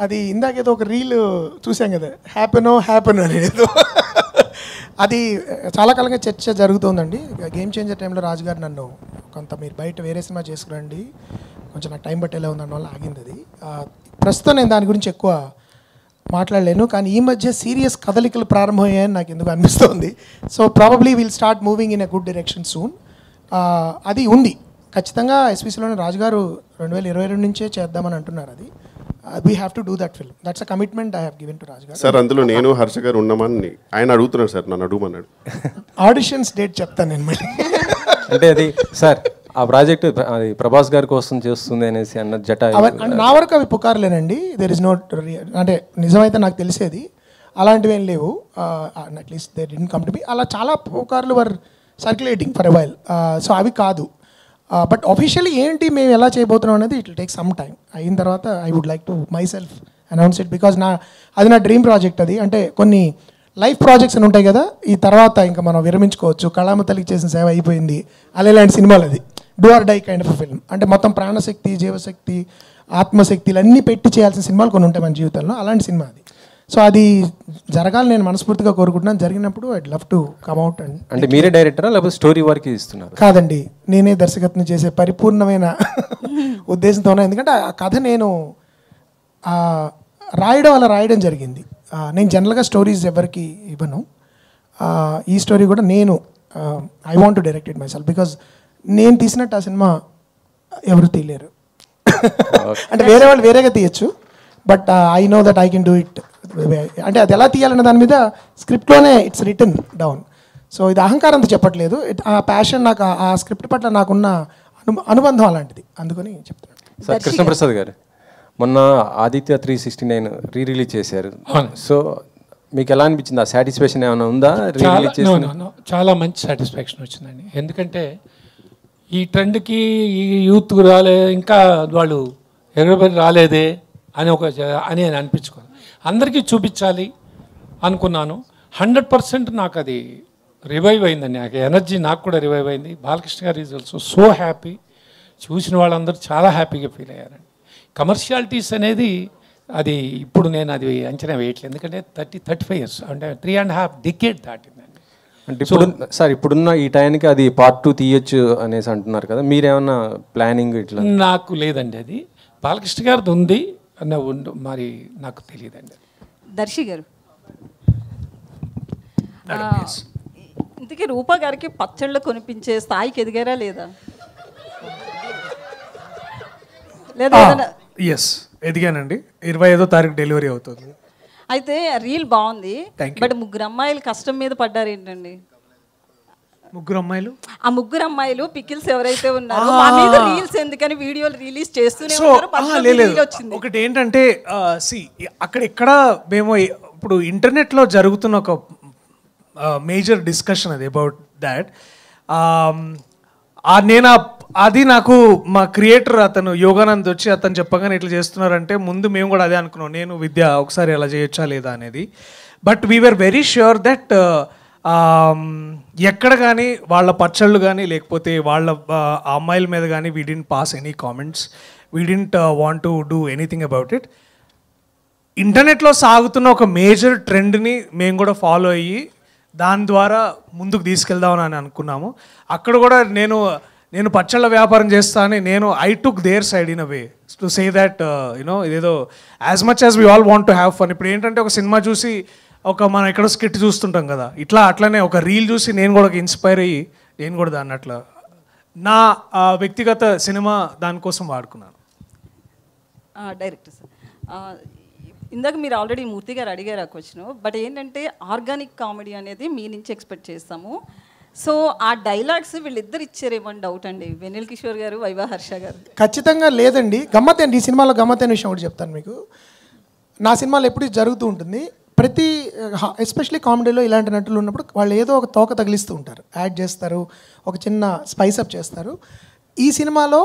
అది ఇందాకేదో ఒక రీల్ చూసాం కదా, హ్యాపెనో అనేది, అది చాలా కాలంగా చర్చ జరుగుతుందండి. గేమ్ చేంజర్ టైంలో రాజు గారు నన్ను కొంత మీరు బయట వేరే సినిమా చేసుకురండి, కొంచెం నాకు టైం పట్టేలా ఉందన్న వల్ల ఆగింది అది. ప్రస్తుతం నేను దాని గురించి ఎక్కువ మాట్లాడలేను, కానీ ఈ మధ్య సీరియస్ కదలికలు ప్రారంభమయ్యాయని నాకు ఎందుకు అనిపిస్తుంది. So probably will start moving in a good direction soon. అది ఉంది ఖచ్చితంగా. ఎస్పీసీలోని రాజుగారు 2022 నుంచే చేద్దామని అంటున్నారు. అది we have to do that film. That's a commitment I have given to Raj గారు. సార్ అందులో నేను హర్ష గారు ఉన్నామని ఆయన అడుగుతున్నాడు సార్, నన్ను అడుగుమన్నాడు. ఆడిషన్స్ డేట్ చెప్తాను నేను మళ్ళీ. అంటే అది సార్ ఆ ప్రాజెక్ట్ అది ప్రభాస్ గారి కోసం చేస్తుంది అనేసి అన్న జట అంటే నా వరకు అవి పుకార్లేనండి. దెర్ ఇస్ నోట్ అంటే నిజమైతే నాకు తెలిసేది అలాంటివి ఏం లేవు. At least they didn't come to me. అలా చాలా పుకార్లు were circulating for a while. So అవి కాదు. బట్ ఆఫీషియల్లీ ఏంటి మేము ఎలా చేయబోతున్నాం అనేది it will take some time. అయిన తర్వాత I would like to myself announce it, because అది నా డ్రీమ్ ప్రాజెక్ట్. అది అంటే కొన్ని లైఫ్ ప్రాజెక్ట్స్ అని ఉంటాయి కదా, ఈ తర్వాత ఇంకా మనం విరమించుకోవచ్చు, కళామ తల్లికి చేసిన సేవ అయిపోయింది అలా ఇలాంటి సినిమాలు. అది do or die kind of film. అంటే మొత్తం ప్రాణశక్తి, జీవశక్తి, ఆత్మశక్తిలు అన్నీ పెట్టి చేయాల్సిన సినిమాలు కొన్ని ఉంటాయి మన జీవితంలో, అలాంటి సినిమా అది. సో అది జరగాలి నేను మనస్ఫూర్తిగా కోరుకుంటున్నాను. జరిగినప్పుడు I'd love to come out. And అంటే మీరే డైరెక్టరా లేకపోతే స్టోరీ వరకు ఇస్తున్నారు? కాదండి, నేనే దర్శకత్వం చేసే పరిపూర్ణమైన ఉద్దేశంతో ఉన్నా. ఎందుకంటే ఆ కథ నేను రాయడం జరిగింది. నేను జనరల్గా స్టోరీస్ ఎవరికి ఇవ్వను. ఈ స్టోరీ కూడా నేను I want to direct it my self, because నేను తీసినట్టు ఆ సినిమా ఎవరు తీయలేరు. అంటే వేరే వాళ్ళు వేరేగా తీయచ్చు, but I know that I can do it. అంటే అది ఎలా తీయాలనే దాని మీద స్క్రిప్ట్లోనే ఇట్స్ రిటన్ డౌన్. సో ఇది అహంకారంతో చెప్పట్లేదు, ఆ ప్యాషన్, నాకు ఆ స్క్రిప్ట్ పట్ల నాకున్న అనుబంధం అలాంటిది, అందుకని చెప్తున్నాను. సార్ కృష్ణప్రసాద్ గారు మొన్న ఆదిత్య 369 రిలీజ్ చేశారు. సో మీకు ఎలా అనిపించింది? ఆ సాటిస్ఫాక్షన్ ఏమైనా ఉందా? చాలా మంచి సాటిస్ఫాక్షన్ వచ్చిందండి. ఎందుకంటే ఈ ట్రెండ్కి ఈ యూత్ ఇంకా వాళ్ళు ఎగరబడి రాలేదే అని అనిపించుకోను. అందరికీ చూపించాలి అనుకున్నాను. 100% నాకు అది రివైవ్ అయిందండి. నాకు ఎనర్జీ నాకు కూడా రివైవ్ అయింది. బాలకృష్ణ గారు ఈజ్ ఆల్సో సో హ్యాపీ. చూసిన వాళ్ళందరూ చాలా హ్యాపీగా ఫీల్ అయ్యారండి. కమర్షియాలిటీస్ అనేది అది ఇప్పుడు నేను అది అంచనా వేయట్లేదు, ఎందుకంటే 35 years అంటే 3.5 decade దాటిందండి. అంటే ఇప్పుడు సార్ ఇప్పుడున్న ఈ టైంకి అది పార్ట్ 2 తీయొచ్చు అనేసి అంటున్నారు కదా, మీరేమన్నా ప్లానింగ్ ఇట్లా? నాకు లేదండి, అది బాలకృష్ణ గారిది ఉంది అన్న మరి నాకు తెలియదండి. దర్శి గారు, ఇందుకే రూపా గారికి పచ్చళ్ళు కొనిపించే స్థాయికి ఎదిగారా లేదా? లేదా ఎస్ ఎదిగానండి. 25వ తారీఖు డెలివరీ అవుతుంది. అయితే రీల్ బాగుంది, బట్ ముగ్గురు అమ్మాయిలు కష్టం మీద పడ్డారు ఏంటండి? ముగ్గురు అమ్మాయిలు, ఆ ముగ్గురు అమ్మాయిలు పికిల్స్ ఎవరైతే ఉన్నారో మా మీద రీల్స్ ఎందుకని వీడియోలు రిలీజ్ చేస్తూనే ఉన్నారు. ఒకటి ఏంటంటే అక్కడ ఎక్కడ మేము ఇప్పుడు ఇంటర్నెట్లో జరుగుతున్న ఒక మేజర్ డిస్కషన్ అది అబౌట్ దాట్. నేను అది నాకు మా క్రియేటర్ అతను యోగానంద్ వచ్చి అతను చెప్పగానే ఇట్లా చేస్తున్నారంటే ముందు మేము కూడా అదే అనుకున్నాం, నేను విద్య ఒకసారి అలా చేయొచ్చా లేదా అనేది. But we're very sure that ఎక్కడ కానీ వాళ్ళ పచ్చళ్ళు కానీ లేకపోతే వాళ్ళ అమ్మాయిల మీద కానీ we didn't pass any comments, we didn't want to do anything about it. ఇంటర్నెట్లో సాగుతున్న ఒక మేజర్ ట్రెండ్ని మేము కూడా ఫాలో అయ్యి దాని ద్వారా ముందుకు తీసుకెళ్దామని అనుకున్నాము. అక్కడ కూడా నేను పచ్చళ్ళ వ్యాపారం చేస్తానని I took their side in a way to say that you know ఇదేదో as much as we all want to have fun. ఇప్పుడు ఏంటంటే ఒక సినిమా చూసి మనం ఎక్కడో స్కిట్ చూస్తుంటాం కదా, అట్లనే ఒక రీల్ చూసి నేను కూడా ఇన్స్పైర్ అయ్యి నేను కూడా దాన్ని అట్లా నా వ్యక్తిగత సినిమా దానికోసం వాడుకున్నాను. డైరెక్టర్ సార్, ఇందాక మీరు ఆల్రెడీ మూర్తి గారు అడిగారు ఆ క్వశ్చన్, బట్ ఏంటంటే ఆర్గానిక్ కామెడీ అనేది మీ నుంచి ఎక్స్పెక్ట్ చేస్తాము. సో ఆ డైలాగ్స్ వీళ్ళిద్దరు ఇచ్చారేమని డౌట్ అండి, వెన్నెల కిషోర్ గారు, వైవా హర్ష గారు. ఖచ్చితంగా లేదండి. గమ్మత్ అండి, ఈ సినిమాలో గమ్మత్ అనే విషయం ఒకటి చెప్తాను మీకు. నా సినిమాలో ఎప్పుడు జరుగుతూ ఉంటుంది, ప్రతి ఎస్పెషలీ కామెడీలో ఇలాంటి నటులు ఉన్నప్పుడు వాళ్ళు ఏదో ఒక తోక తగిలిస్తూ ఉంటారు, యాడ్ చేస్తారు, ఒక చిన్న స్పైస్ అప్ చేస్తారు. ఈ సినిమాలో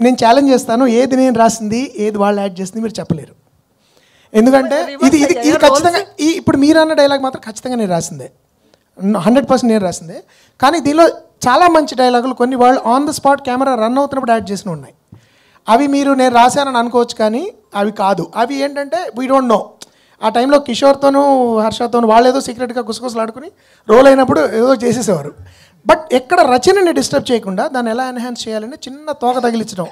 నేను ఛాలెంజ్ చేస్తాను, ఏది నేను రాసింది ఏది వాళ్ళు యాడ్ చేసింది మీరు చెప్పలేరు. ఎందుకంటే ఇది ఖచ్చితంగా ఇప్పుడు మీరు అన్న డైలాగ్ మాత్రం ఖచ్చితంగా నేను రాసిందే, 100% నేను రాసిందే. కానీ దీనిలో చాలా మంచి డైలాగులు కొన్ని వాళ్ళు on the spot camera run అవుతున్నప్పుడు యాడ్ చేసిన ఉన్నాయి. అవి మీరు నేను రాశానని అనుకోవచ్చు, కానీ అవి కాదు. అవి ఏంటంటే వీ డోంట్ నో. ఆ టైంలో కిషోర్తోనూ హర్షతోనూ వాళ్ళు ఏదో సీక్రెట్గా గుసగుసలాడుకుని రోల్ అయినప్పుడు ఏదో చేసేసేవారు. బట్ ఎక్కడ రచనని డిస్టర్బ్ చేయకుండా దాన్ని ఎలా ఎన్హాన్స్ చేయాలని చిన్న తోక తగిలించడం,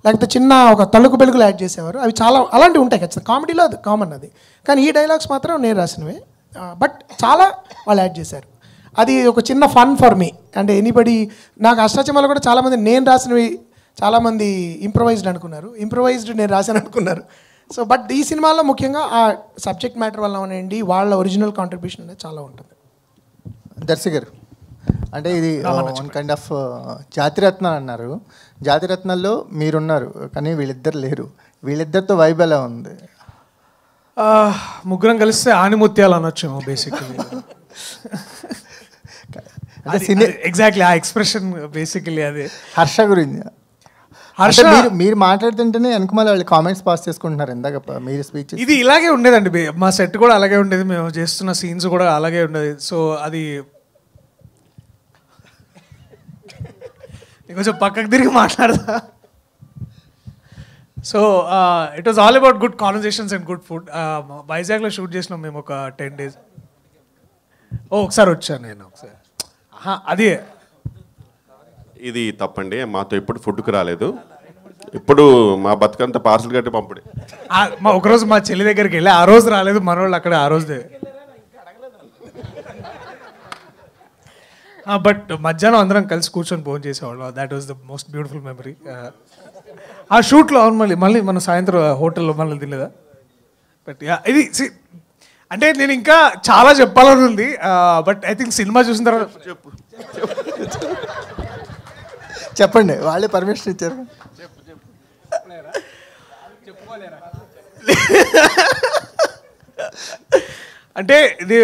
లేకపోతే చిన్న ఒక తలుకు బెలుగులు యాడ్ చేసేవారు. అవి చాలా అలాంటివి ఉంటాయి ఖచ్చితంగా, కామెడీలో అది కామన్ అది. కానీ ఈ డైలాగ్స్ మాత్రం నేను రాసినవే, బట్ చాలా వాళ్ళు యాడ్ చేశారు. అది ఒక చిన్న ఫన్ ఫర్ మీ. అంటే ఎనీబడి నాకు అష్టాచమాలు కూడా చాలామంది నేను రాసినవి చాలామంది ఇంప్రవైజ్డ్ అనుకున్నారు, ఇంప్రవైజ్డ్ నేను రాశాను అనుకున్నారు. సో బట్ ఈ సినిమాలో ముఖ్యంగా ఆ సబ్జెక్ట్ మ్యాటర్ వల్ల అనండి వాళ్ళ ఒరిజినల్ కాంట్రిబ్యూషన్ అనేది చాలా ఉంటుంది. దర్శకర్ అంటే ఇది వన్ కైండ్ ఆఫ్ జాతిరత్నాలు అన్నారు. జాతిరత్నాల్లో మీరున్నారు కానీ వీళ్ళిద్దరు లేరు. వీళ్ళిద్దరితో వైబ్ ఎలా ఉంది? ముగ్గురం కలిస్తే ఆనిముత్యాలు అనొచ్చేమో బేసికలీ. ఎగ్జాక్ట్లీ ఆ ఎక్స్ప్రెషన్ బేసికలీ అదే. హర్ష గురించి మీరు మాట్లాడుతుంటేనే వెనకమాల వాళ్ళు కామెంట్స్ పాస్ చేసుకుంటున్నారు. ఇందాక మీరు స్పీచ్ ఇది ఇలాగే ఉండేదండి, మా సెట్ కూడా అలాగే ఉండేది, మేము చేస్తున్న సీన్స్ కూడా అలాగే ఉండేది. సో అది కొంచెం పక్కకు తిరిగి మాట్లాడదా. So it was all about good conversations and good food. వైజాగ్లో షూట్ చేసినాం మేము ఒక 10 days. ఒకసారి వచ్చాను నేను ఒకసారి. అది ఇది తప్పండి, మాతో ఎప్పుడు ఫుడ్కి రాలేదు. ఇప్పుడు మా బతుకంతా పార్సల్ కట్టి పంపుడే. ఒకరోజు మా చెల్లి దగ్గరికి వెళ్ళి ఆ రోజు రాలేదు, మనోళ్ళు అక్కడ ఆ రోజు. బట్ మధ్యాహ్నం అందరం కలిసి కూర్చొని ఫోన్ చేసేవాళ్ళం. That was the most beautiful memory. ఆ షూట్లో మళ్ళీ మనం సాయంత్రం హోటల్లో మళ్ళీ తినలేదా. బట్ ఇది అంటే నేను ఇంకా చాలా చెప్పాలని ఉంది. బట్ ఐ థింక్ సినిమా చూసిన తర్వాత చెప్పండి, వాళ్ళే పర్మిషన్ ఇచ్చారు. అంటే ఇది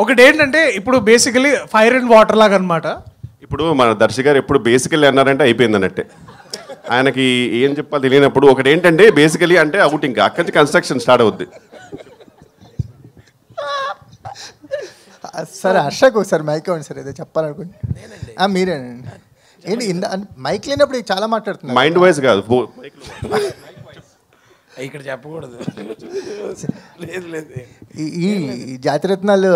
ఒకటి ఏంటంటే ఇప్పుడు బేసికలీ ఫైర్ అండ్ వాటర్ లాగా అనమాట. ఇప్పుడు మన దర్శకర్ ఎప్పుడు బేసికల్లీ అన్నారంటే అయిపోయింది అన్నట్టే. ఆయనకి ఏం చెప్పాలి తెలియనప్పుడు ఒకటి ఏంటంటే బేసికలీ అంటే అవుటింగ్ అక్కడి నుంచి కన్స్ట్రక్షన్ స్టార్ట్ అవుద్ది. సార్ హర్షకు ఒకసారి మైక్ ఇవ్వండి సార్, ఏదో చెప్పాలనుకోండి. మీరేనండి ఏంటి మైక్ లేనప్పుడు చాలా మాట్లాడుతున్నారు. మైండ్ వైజ్ కాదు, ఇక్కడ చెప్పకూడదు. లేదు లేదు, ఈ జాతిరత్నాలు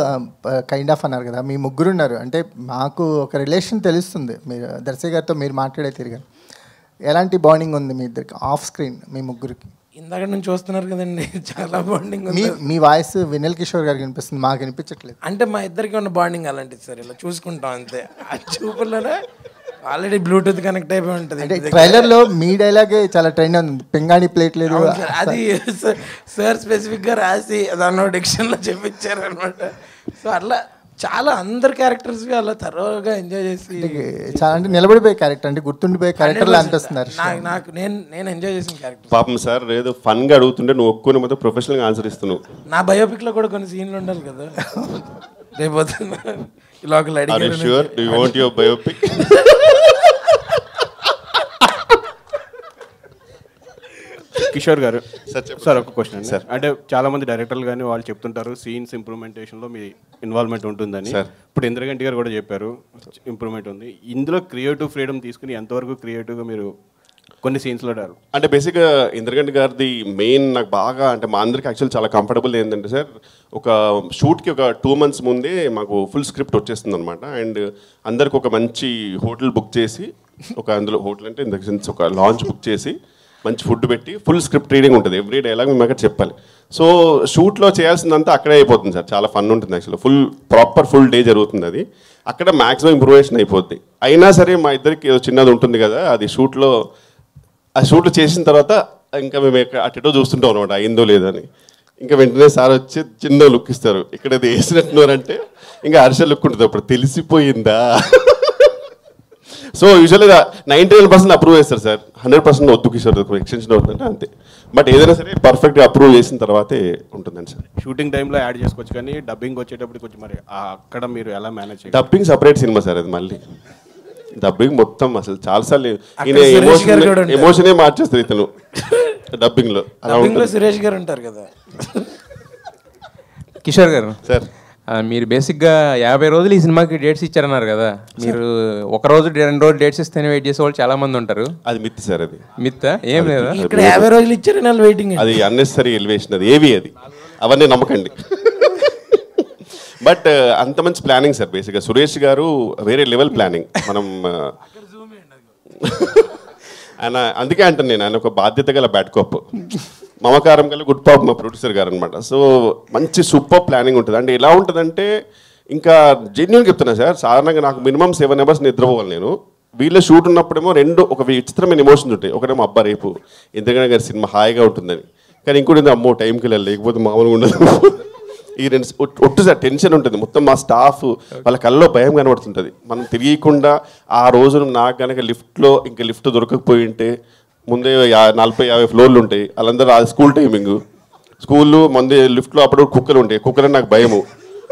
కైండ్ ఆఫ్ అన్నారు కదా, మీ ముగ్గురు ఉన్నారు. అంటే మాకు ఒక రిలేషన్ తెలుస్తుంది మీరు దర్శక్ గారితో మీరు మాట్లాడే తిరిగాను. ఎలాంటి బాండింగ్ ఉంది మీ ఇద్దరికి ఆఫ్ స్క్రీన్ మీ ముగ్గురికి? ఇందాక నుంచి చూస్తున్నారు కదండి, చాలా బాండింగ్ ఉంది. మీ వాయిస్ వినల్ కిషోర్ గారికి వినిపిస్తుంది, మాకు వినిపించట్లేదు. అంటే మా ఇద్దరికి ఉన్న బాండింగ్ అలాంటిది సార్, ఇలా చూసుకుంటాం అంతే. ఆ చూపుల్లోనే ఆల్రెడీ బ్లూటూత్ కనెక్ట్ అయిపోయి ఉంటుంది. అంటే ట్రైలర్లో మీ డైలాగే చాలా ట్రెండ్ ఉంది, పింగాణి ప్లేట్ లేదు. అది సార్ స్పెసిఫిక్గా రాసి దాన్ని డిక్షన్లో చెప్పించారు అనమాట. సో అట్లా చాలా అందరు క్యారెక్టర్స్ అలా తరోగా ఎంజాయ్ చేసి చాలా అంటే నిలబడిపోయే క్యారెక్టర్, అంటే గుర్తుండిపోయే క్యారెక్టర్లు అనిపిస్తున్నారు. నాకు నేను ఎంజాయ్ చేసిన క్యారెక్టర్. పాపం సార్ ఏదో ఫన్గా అడుగుతుంటే నువ్వు ఒక్కొని మొత్తం ప్రొఫెషనల్గా ఆన్సర్ ఇస్తున్నావు. నా బయోపిక్లో కూడా కొన్ని సీన్లు ఉండాలి కదా, రేపు ఇలా ఒకళ్ళు అడిగారు బయోపిక్. కిషోర్ గారు సార్ ఒక క్వశ్చన్ సార్. అంటే చాలా మంది డైరెక్టర్లు కానీ వాళ్ళు చెప్తుంటారు సీన్స్ ఇంప్రూవ్మెంటేషన్లో మీ ఇన్వాల్వ్మెంట్ ఉంటుందని. ఇప్పుడు ఇంద్రగంటి గారు కూడా చెప్పారు ఇంప్రూవ్మెంట్ ఉంది. ఇందులో క్రియేటివ్ ఫ్రీడమ్ తీసుకుని ఎంతవరకు క్రియేటివ్గా మీరు కొన్ని సీన్స్లో డారు? అంటే బేసిక్గా ఇంద్రగంటి గారిది మెయిన్ నాకు బాగా అంటే మా అందరికి యాక్చువల్ చాలా కంఫర్టబుల్ ఏంటంటే సార్, ఒక షూట్కి ఒక 2 months ముందే మాకు ఫుల్ స్క్రిప్ట్ వచ్చేస్తుంది అనమాట. అండ్ అందరికి ఒక మంచి హోటల్ బుక్ చేసి, ఒక అందులో హోటల్ అంటే ఇన్ ద సెన్స్ ఒక లాంచ్ బుక్ చేసి మంచి ఫుడ్ పెట్టి ఫుల్ స్క్రిప్ట్ రీడింగ్ ఉంటుంది. ఎవ్రీ డైలాగ్ మేము అక్కడ చెప్పాలి. సో షూట్లో చేయాల్సిందంతా అక్కడే అయిపోతుంది సార్, చాలా ఫన్ ఉంటుంది యాక్చువల్గా. ఫుల్ డే జరుగుతుంది అది. అక్కడ మ్యాక్సిమం ఇంప్రూవేషన్ అయిపోద్ది. అయినా సరే మా ఇద్దరికి ఏదో చిన్నది ఉంటుంది కదా, అది షూట్లో చేసిన తర్వాత ఇంకా మేము అటెటో చూస్తుంటాం అనమాట అయిందో లేదో అని. ఇంకా వెంటనే సార్ వచ్చి చిన్న లుక్ ఇస్తారు, ఇక్కడ ఇది వేసినట్టున్నారంటే ఇంకా హర్ష లుక్ ఉంటుంది, అప్పుడు తెలిసిపోయిందా. సో యూజువల్గా 99% అప్రూవ్ చేస్తారు సార్, 100% వద్దు కిషోర్ ఎక్స్టెన్షన్ అవుతుందంటే అంతే. బట్ ఏదైనా సరే పర్ఫెక్ట్గా అప్రూవ్ చేసిన తర్వాతే ఉంటుందండి సార్. షూటింగ్ టైంలో యాడ్ చేసుకోవచ్చు కానీ డబ్బింగ్ వచ్చేటప్పుడు కొంచెం మరి అక్కడ మీరు ఎలా మేనేజ్ చేయాలి? డబ్బింగ్ సపరేట్ సినిమా సార్ అది. మళ్ళీ డబ్బింగ్ మొత్తం అసలు చాలాసార్లు ఎమోషనే మార్చేస్తారు ఇతను డబ్బింగ్లో. సురేష్ గారు ఉంటారు కదా. కిషోర్ గారు సార్, మీరు బేసిక్గా 50 రోజులు ఈ సినిమాకి డేట్స్ ఇచ్చారన్నారు కదా, మీరు ఒక రోజు 2 రోజులు డేట్స్ ఇస్తేనే వెయిట్ చేసే వాళ్ళు చాలా మంది ఉంటారు. అది మిత్ సార్, అది మిత్ ఏం లేదా? ఇక్కడ 50 రోజులు ఇచ్చారు వెయిటింగ్, అది అన్నెసరీ ఎలివేషన్, అది ఏవి అది అవన్నీ నమ్మకండి. బట్ అంత మంచి ప్లానింగ్ సార్ బేసిక్గా. సురేష్ గారు వేరే లెవెల్ ప్లానింగ్. మనం ఆయన అందుకే అంటాను నేను, ఆయన ఒక బాధ్యత గల బ్యాడ్ కాప్, మమకారం గల గుడ్ పాప్ మా ప్రొడ్యూసర్ గారు అనమాట. సో మంచి సూపర్ ప్లానింగ్ ఉంటుంది. అంటే ఎలా ఉంటుందంటే ఇంకా జెన్యున్గా చెప్తున్నా సార్, సాధారణంగా నాకు మినిమం 7 hours నిద్రపోవాలి నేను. వీళ్ళ షూట్ ఉన్నప్పుడేమో రెండు ఒక విచిత్రమైన ఎమోషన్స్ ఉంటాయి. ఒకటేమో అబ్బా రేపు ఇంద్రగంటి గారి సినిమా హాయిగా ఉంటుందని, కానీ ఇంకోటి అమ్మో టైంకి వెళ్ళాలి లేకపోతే మామూలుగా ఉండదు. ఈ రెండు ఒట్టు సార్ టెన్షన్ ఉంటుంది. మొత్తం మా స్టాఫ్ వాళ్ళ కళ్ళలో భయం కనబడుతుంటుంది. మనం తెలియకుండా ఆ రోజు నాకు కనుక లిఫ్ట్లో ఇంకా లిఫ్ట్ దొరకకపోయి ఉంటే ముందే 40-50 ఫ్లోర్లు ఉంటాయి, వాళ్ళందరూ ఆ స్కూల్ టైమింగ్, స్కూల్లో ముందే లిఫ్ట్లో అప్పుడు కుక్కలు ఉంటాయి, కుక్కలు నాకు భయము.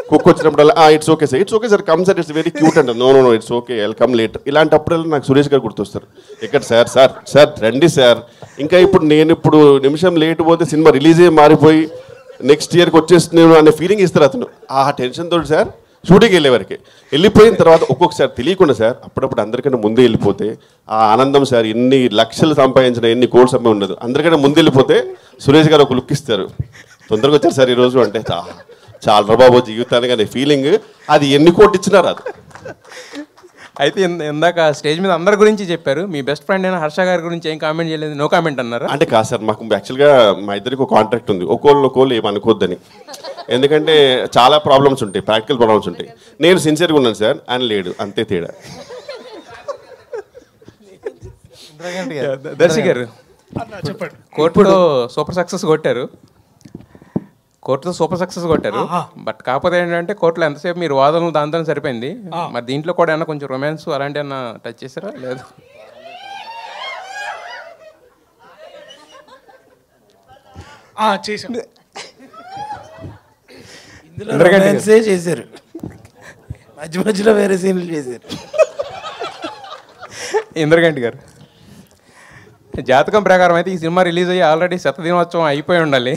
కుక్క వచ్చినప్పుడల్లా it's okay sir come sir, it's very cute అంటారు. No it's okay I'll come late. ఇలాంటప్పుడల్లా నాకు సురేష్ గారు గుర్తొస్తారు. ఎక్కడ సార్ రండి సార్, ఇంకా ఇప్పుడు నిమిషం లేట్ పోతే సినిమా రిలీజే మారిపోయి నెక్స్ట్ ఇయర్కి వచ్చేస్తున్నాను అనే ఫీలింగ్ ఇస్తారు అతను. ఆ టెన్షన్ తోటి సార్ షూటింగ్ వెళ్ళేవారికి, వెళ్ళిపోయిన తర్వాత ఒక్కొక్కసారి తెలియకుండా సార్ అప్పుడప్పుడు అందరికన్నా ముందే వెళ్ళిపోతే ఆ ఆనందం సార్, ఎన్ని లక్షలు సంపాదించిన ఎన్ని కోట్ల సమయం ఉండదు, అందరికన్నా ముందు వెళ్ళిపోతే సురేష్ గారు ఒక లుక్ ఇస్తారు, తొందరగా వచ్చారు సార్ ఈరోజు అంటే చాలా బాబు జీవితానికి అనే ఫీలింగ్. అది ఎన్ని కోట్లు ఇచ్చినా రాదు. అయితే ఇందాక స్టేజ్ మీద అందరి గురించి చెప్పారు, మీ బెస్ట్ ఫ్రెండ్ అయిన హర్ష గారి గురించి ఏం కామెంట్ చేయలేదు, నో కామెంట్ అన్నారు. అంటే కాదు సార్, మాకు యాక్చువల్గా మా ఇద్దరికి ఒక కాంట్రాక్ట్ ఉంది, ఒకళ్ళు ఏమనుకోద్దని. ఎందుకంటే చాలా ప్రాబ్లమ్స్ ఉంటాయి, ప్రాక్టికల్ ప్రాబ్లమ్స్ ఉంటాయి. నేను సిన్సియర్గా ఉన్నాను సార్, ఆయన లేడు, అంతే తేడా. దర్శి గారు కోర్టులో సూపర్ సక్సెస్ కొట్టారు, బట్ కాకపోతే ఏంటంటే కోర్టులో ఎంతసేపు మీరు వాదనలు దాంతో సరిపోయింది. మరి దీంట్లో కూడా ఏమన్నా కొంచెం రొమాన్స్ అలాంటి ఏమన్నా టచ్ చేశారా? లేదు. చేశారు, చేశారు, మధ్యలో వేరే సీన్లు చేశారు. ఇంద్రగంటి గారు జాతకం ప్రకారం అయితే ఈ సినిమా రిలీజ్ అయ్యి ఆల్రెడీ శతదినోత్సవం అయిపోయి ఉండాలి.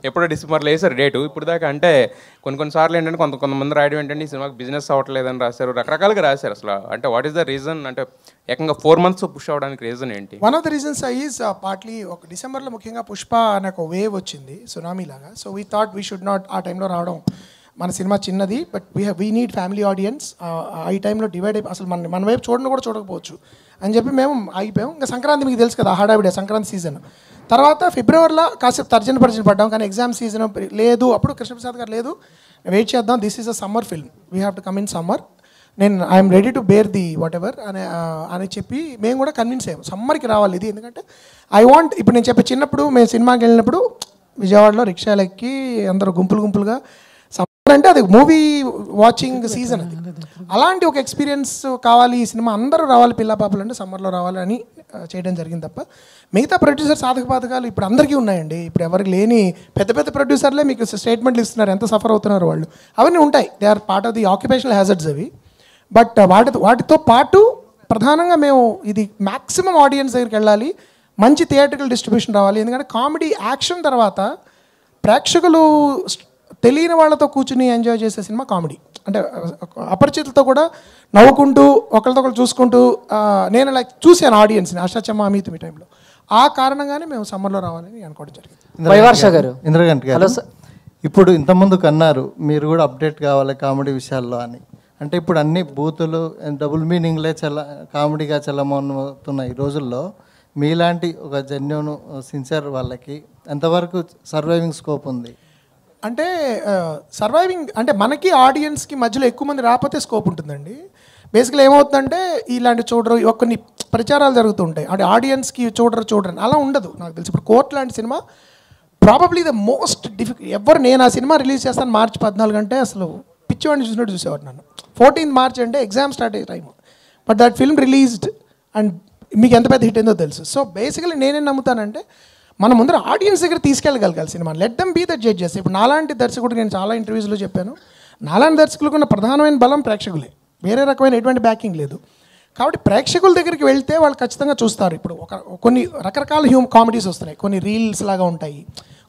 ఎప్పుడో డిసెంబర్లో వేసారు డేటు. ఇప్పుడు దాకా అంటే కొన్నిసార్లు ఏంటంటే కొంతమంది రాయడం ఏంటంటే ఈ సినిమాకి బిజినెస్ అవ్వట్లేదని రాశారు, రకరకాలుగా రాశారు. అసలు అంటే వాట్ ఈస్ ద రీజన్, అంటే ఏకంగా 4 months పుష్ అవ్వడానికి రీజన్ ఏంటి? One of the reasons is partly ఒక డిసెంబర్లో ముఖ్యంగా పుష్ప అనే ఒక వేవ్ వచ్చింది, సునామీ లాగా. So we thought we should not ఆ టైంలో రావడం, మన సినిమా చిన్నది but we need family audience, ఈ టైంలో డివైడ్ అయిపోయి అసలు మన వైపు చూడకపోవచ్చు అని చెప్పి మేము ఆగిపోయాం. ఇంకా సంక్రాంతి మీకు తెలుసు కదా, హడావిడే సంక్రాంతి సీజన్. తర్వాత ఫిబ్రవరిలో కాసేపు తర్జన పడ్డాం, కానీ ఎగ్జామ్ సీజన్ లేదు, అప్పుడు కృష్ణప్రసాద్ గారు లేదు, వెయిట్ చేద్దాం, this is a summer film, we have to come in summer, I'm ready to bear the whatever అని చెప్పి మేము కూడా కన్విన్స్ అయ్యాం సమ్మర్కి రావాలి ఇది. ఎందుకంటే ఇప్పుడు నేను చెప్పే చిన్నప్పుడు మేము సినిమాకి వెళ్ళినప్పుడు విజయవాడలో రిక్షాలు ఎక్కి అందరూ గుంపులుగా, సమ్మర్ అంటే అది మూవీ వాచింగ్ సీజన్, అది అలాంటి ఒక ఎక్స్పీరియన్స్ కావాలి, ఈ సినిమా అందరూ రావాలి, పిల్ల పాపలు అంటే సమ్మర్లో రావాలని చేయడం జరిగింది తప్ప మిగతా ప్రొడ్యూసర్ సాధక బాధకాలు ఇప్పుడు అందరికీ ఉన్నాయండి. ఇప్పుడు ఎవరికి లేని పెద్ద ప్రొడ్యూసర్లే మీకు స్టేట్మెంట్లు ఇస్తున్నారు, ఎంత సఫర్ అవుతున్నారు వాళ్ళు, అవన్నీ ఉంటాయి, they are part of the occupational hazards అవి. బట్ వాటితో పాటు ప్రధానంగా మేము ఇది మ్యాక్సిమం ఆడియన్స్ దగ్గరికి వెళ్ళాలి, మంచి థియేట్రికల్ డిస్ట్రిబ్యూషన్ రావాలి. ఎందుకంటే కామెడీ యాక్షన్ తర్వాత ప్రేక్షకులు తెలియని వాళ్ళతో కూర్చుని ఎంజాయ్ చేసే సినిమా కామెడీ. అంటే అపరిచితులతో కూడా నవ్వుకుంటూ ఒకరితో ఒకరు చూసుకుంటూ నేను చూశాను ఆడియన్స్ని అష్టాచమ్మ అమిత్ మీ టైంలో. ఆ కారణంగానే మేము సమ్మర్లో రావాలని అనుకోవడం జరిగింది. ఇంద్రగంటి గారు ఇప్పుడు ఇంతకుముందు కన్నారు మీరు కూడా అప్డేట్ కావాలి కామెడీ విషయాల్లో అని, అంటే ఇప్పుడు అన్ని బూతులు డబుల్ మీనింగ్లే కామెడీగా చల్లమవుతున్న ఈ రోజుల్లో మీలాంటి ఒక జెన్యూన్ సిన్సియర్ వాళ్ళకి ఎంతవరకు సర్వైవింగ్ స్కోప్ ఉంది? అంటే సర్వైవింగ్ అంటే మనకి ఆడియన్స్కి మధ్యలో ఎక్కువ మంది రాకపోతే స్కోప్ ఉంటుందండి. బేసికలీ ఏమవుతుందంటే ఇలాంటి చూడరు, కొన్ని ప్రచారాలు జరుగుతుంటాయి, అంటే ఆడియన్స్కి చూడరు అలా ఉండదు. నాకు తెలిసి ఇప్పుడు కోర్ట్ లాంటి cinema probably the most difficult నేను ఆ సినిమా రిలీజ్ చేస్తాను March 14 అంటే అసలు పిచ్చివాడిని చూసినట్టు చూసేవాడు నన్ను. 14th March అంటే ఎగ్జామ్ స్టార్ట్ అయ్యే time, but that film released and మీకు ఎంత పెద్ద హిట్ అయిందో తెలుసు. సో బేసికలీ నేనేం నమ్ముతానంటే మన ముందర ఆడియన్స్ దగ్గర తీసుకెళ్ళగలగాలి సినిమా, let them be that judges. ఇప్పుడు నాలాంటి దర్శకుడు నేను చాలా ఇంటర్వ్యూస్లో చెప్పాను, నాలాంటి దర్శకులకు ఉన్న ప్రధానమైన బలం ప్రేక్షకులే, వేరే రకమైన ఎటువంటి బ్యాకింగ్ లేదు. కాబట్టి ప్రేక్షకుల దగ్గరికి వెళ్తే వాళ్ళు ఖచ్చితంగా చూస్తారు. ఇప్పుడు కొన్ని రకరకాల కామెడీస్ వస్తున్నాయి, కొన్ని రీల్స్ లాగా ఉంటాయి,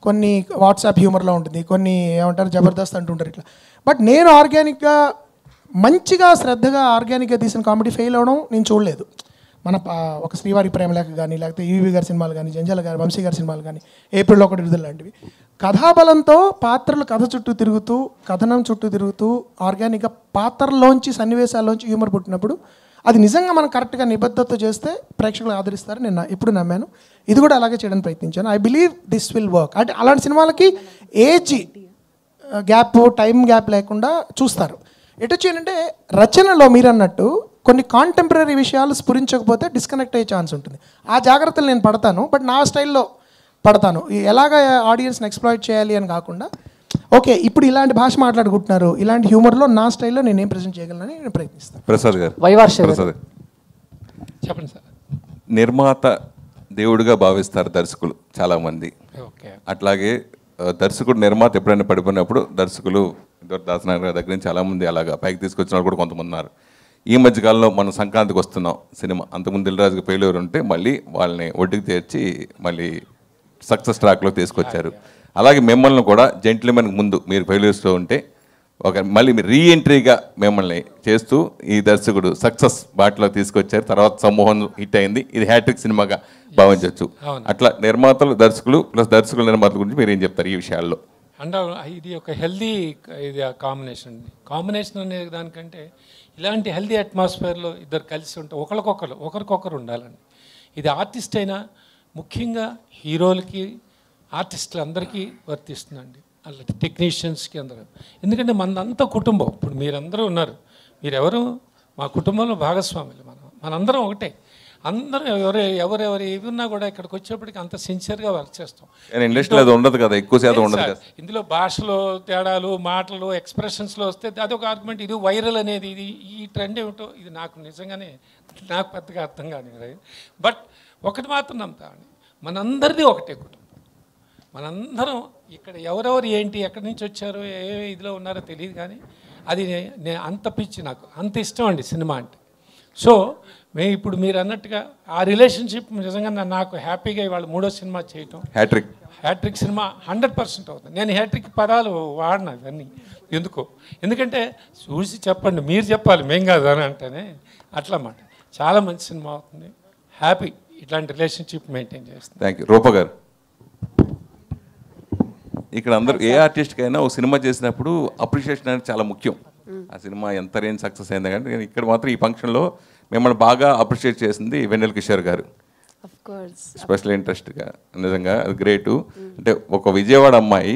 కొన్ని వాట్సాప్ హ్యూమర్లో ఉంటుంది, కొన్ని ఏమంటారు జబర్దస్త్ అంటుంటారు ఇట్లా. బట్ నేను ఆర్గానిక్గా మంచిగా శ్రద్ధగా ఆర్గానిక్గా తీసిన కామెడీ ఫెయిల్ అవ్వడం నేను చూడలేదు. మన ఒక శ్రీవారి ప్రేమలేఖ కానీ, లేకపోతే ఈవీ గారి సినిమాలు కానీ, జంజాల గారి వంశీ గారి సినిమాలు కానీ, ఏప్రిల్లో 1 విడుదల లాంటివి కథాబలంతో పాత్రలు కథ చుట్టూ తిరుగుతూ, కథనం చుట్టూ తిరుగుతూ ఆర్గానిక్గా పాత్రల్లోంచి సన్నివేశాల్లోంచి హ్యూమర్ పుట్టినప్పుడు అది నిజంగా మనం కరెక్ట్గా నిబద్ధత చేస్తే ప్రేక్షకులు ఆదరిస్తారు. నేను ఎప్పుడు నమ్మాను, ఇది కూడా అలాగే చేయడానికి ప్రయత్నించాను. I believe this will work. అంటే అలాంటి సినిమాలకి ఏజ్ గ్యాప్, టైం గ్యాప్ లేకుండా చూస్తారు. ఎటు వచ్చి ఏంటంటే రచనలో మీరు అన్నట్టు కొన్ని కాంటెంపరీ విషయాలు స్ఫురించకపోతే డిస్కనెక్ట్ అయ్యే ఛాన్స్ ఉంటుంది. ఆ జాగ్రత్తలు నేను పడతాను, బట్ నా స్టైల్లో పడతాను. ఎలాగ ఆడియన్స్ని ఎక్స్ప్లాయిట్ చేయాలి అని కాకుండా, ఓకే ఇప్పుడు ఇలాంటి భాష మాట్లాడుకుంటున్నారు, ఇలాంటి హ్యూమర్లో నా స్టైల్లో నేనేం ప్రజెంట్ చేయగలనని నేను ప్రయత్నిస్తాను. ప్రసాద్ గారు, ప్రసాద్ చెప్పండి సార్. నిర్మాత దేవుడిగా భావిస్తారు దర్శకులు చాలామంది. అట్లాగే దర్శకుడు నిర్మాత ఎప్పుడైనా పడిపోయినప్పుడు దర్శకులు దాసనారాయణ దగ్గర నుంచి చాలామంది అలాగా పైకి తీసుకొచ్చిన వాళ్ళు కూడా కొంతమంది ఉన్నారు. ఈ మధ్యకాలంలో మనం సంక్రాంతికి వస్తున్నాం సినిమా, అంతకుముందు దిల్రాజుకి ఫెయిల్యూర్ ఉంటే మళ్ళీ వాళ్ళని ఒడ్డుకి చేర్చి మళ్ళీ సక్సెస్ ట్రాక్లో తీసుకొచ్చారు. అలాగే మిమ్మల్ని కూడా జెంట్లమెన్ ముందు మీరు ఫెయిల్యూర్స్లో ఉంటే మళ్ళీ మీరు రీఎంట్రీగా మిమ్మల్ని చేస్తూ ఈ దర్శకుడు సక్సెస్ బాటలో తీసుకొచ్చారు. తర్వాత సమ్మోహన్ హిట్ అయింది, ఇది హ్యాట్రిక్ సినిమాగా భావించవచ్చు. అట్లా నిర్మాతలు దర్శకులు ప్లస్ దర్శకుల నిర్మాతల గురించి మీరు ఏం చెప్తారు ఈ విషయాల్లో? అంటే ఇది ఒక హెల్దీ ఇది కాంబినేషన్ అనే దానికంటే ఇలాంటి హెల్దీ అట్మాస్ఫియర్లో ఇద్దరు కలిసి ఉంటే ఒకరికొకరు ఉండాలండి. ఇది ఆర్టిస్ట్ అయినా ముఖ్యంగా హీరోలకి ఆర్టిస్టులు అందరికీ వర్తిస్తుందండి, అలాంటి టెక్నీషియన్స్కి అందరూ. ఎందుకంటే మనంతా కుటుంబం. ఇప్పుడు మీరందరూ ఉన్నారు, మీరెవరు మా కుటుంబంలో భాగస్వాములు. మనందరం ఒకటే. అందరూ ఎవరెవరు ఏవి ఉన్నా కూడా ఇక్కడికి వచ్చేప్పటికి అంత సిన్సియర్గా వర్క్ చేస్తాం. ఇండస్ట్రీలో అది ఉండదు కదా, ఎక్కువ శాతం ఉండదు కదా. ఇందులో భాషలో తేడాలు, మాటలు, ఎక్స్ప్రెషన్స్లో వస్తే అదొక ఆర్గ్యుమెంట్. ఇది వైరల్ అనేది, ఇది ఈ ట్రెండ్ ఏమిటో ఇది నాకు నిజంగానే నాకు పెద్దగా అర్థం కాని. బట్ ఒకటి మాత్రం నమ్ముతామండి, మనందరిది ఒకటే కుటుంబం. మనందరం ఇక్కడ ఎవరెవరు ఏంటి ఎక్కడి నుంచి వచ్చారో ఏ ఇదిలో ఉన్నారో తెలియదు, కానీ అది నేను అంత పిచ్చి, నాకు అంత ఇష్టం అండి సినిమా అంటే. సో ఇప్పుడు మీరు అన్నట్టుగా ఆ రిలేషన్షిప్ నిజంగా నాకు హ్యాపీగా ఇవాళ 3వ సినిమా చేయటం, హ్యాట్రిక్ సినిమా 100% అవుతుంది. నేను హ్యాట్రిక్ పదాలు వాడినా ఇవన్నీ ఎందుకంటే చూసి చెప్పండి, మీరు చెప్పాలి, మేం కాదు అని అంటేనే అట్లా మాట. చాలా మంచి సినిమా అవుతుంది, హ్యాపీ ఇట్లాంటి రిలేషన్షిప్ మెయింటైన్ చేస్తుంది. Thank you. రూప గారు, ఇక్కడ అందరూ ఏ ఆర్టిస్ట్కైనా ఒక సినిమా చేసినప్పుడు అప్రిషియేషన్ అనేది చాలా ముఖ్యం. ఆ సినిమా ఎంత రేంజ్ సక్సెస్ అయింది, కానీ ఇక్కడ మాత్రం ఈ ఫంక్షన్లో మిమ్మల్ని బాగా అప్రిషియేట్ చేసింది వెన్నెల కిషోర్ గారు. స్పెషల్ ఇంట్రెస్ట్గా నిజంగా అది గ్రేటు. అంటే ఒక విజయవాడ అమ్మాయి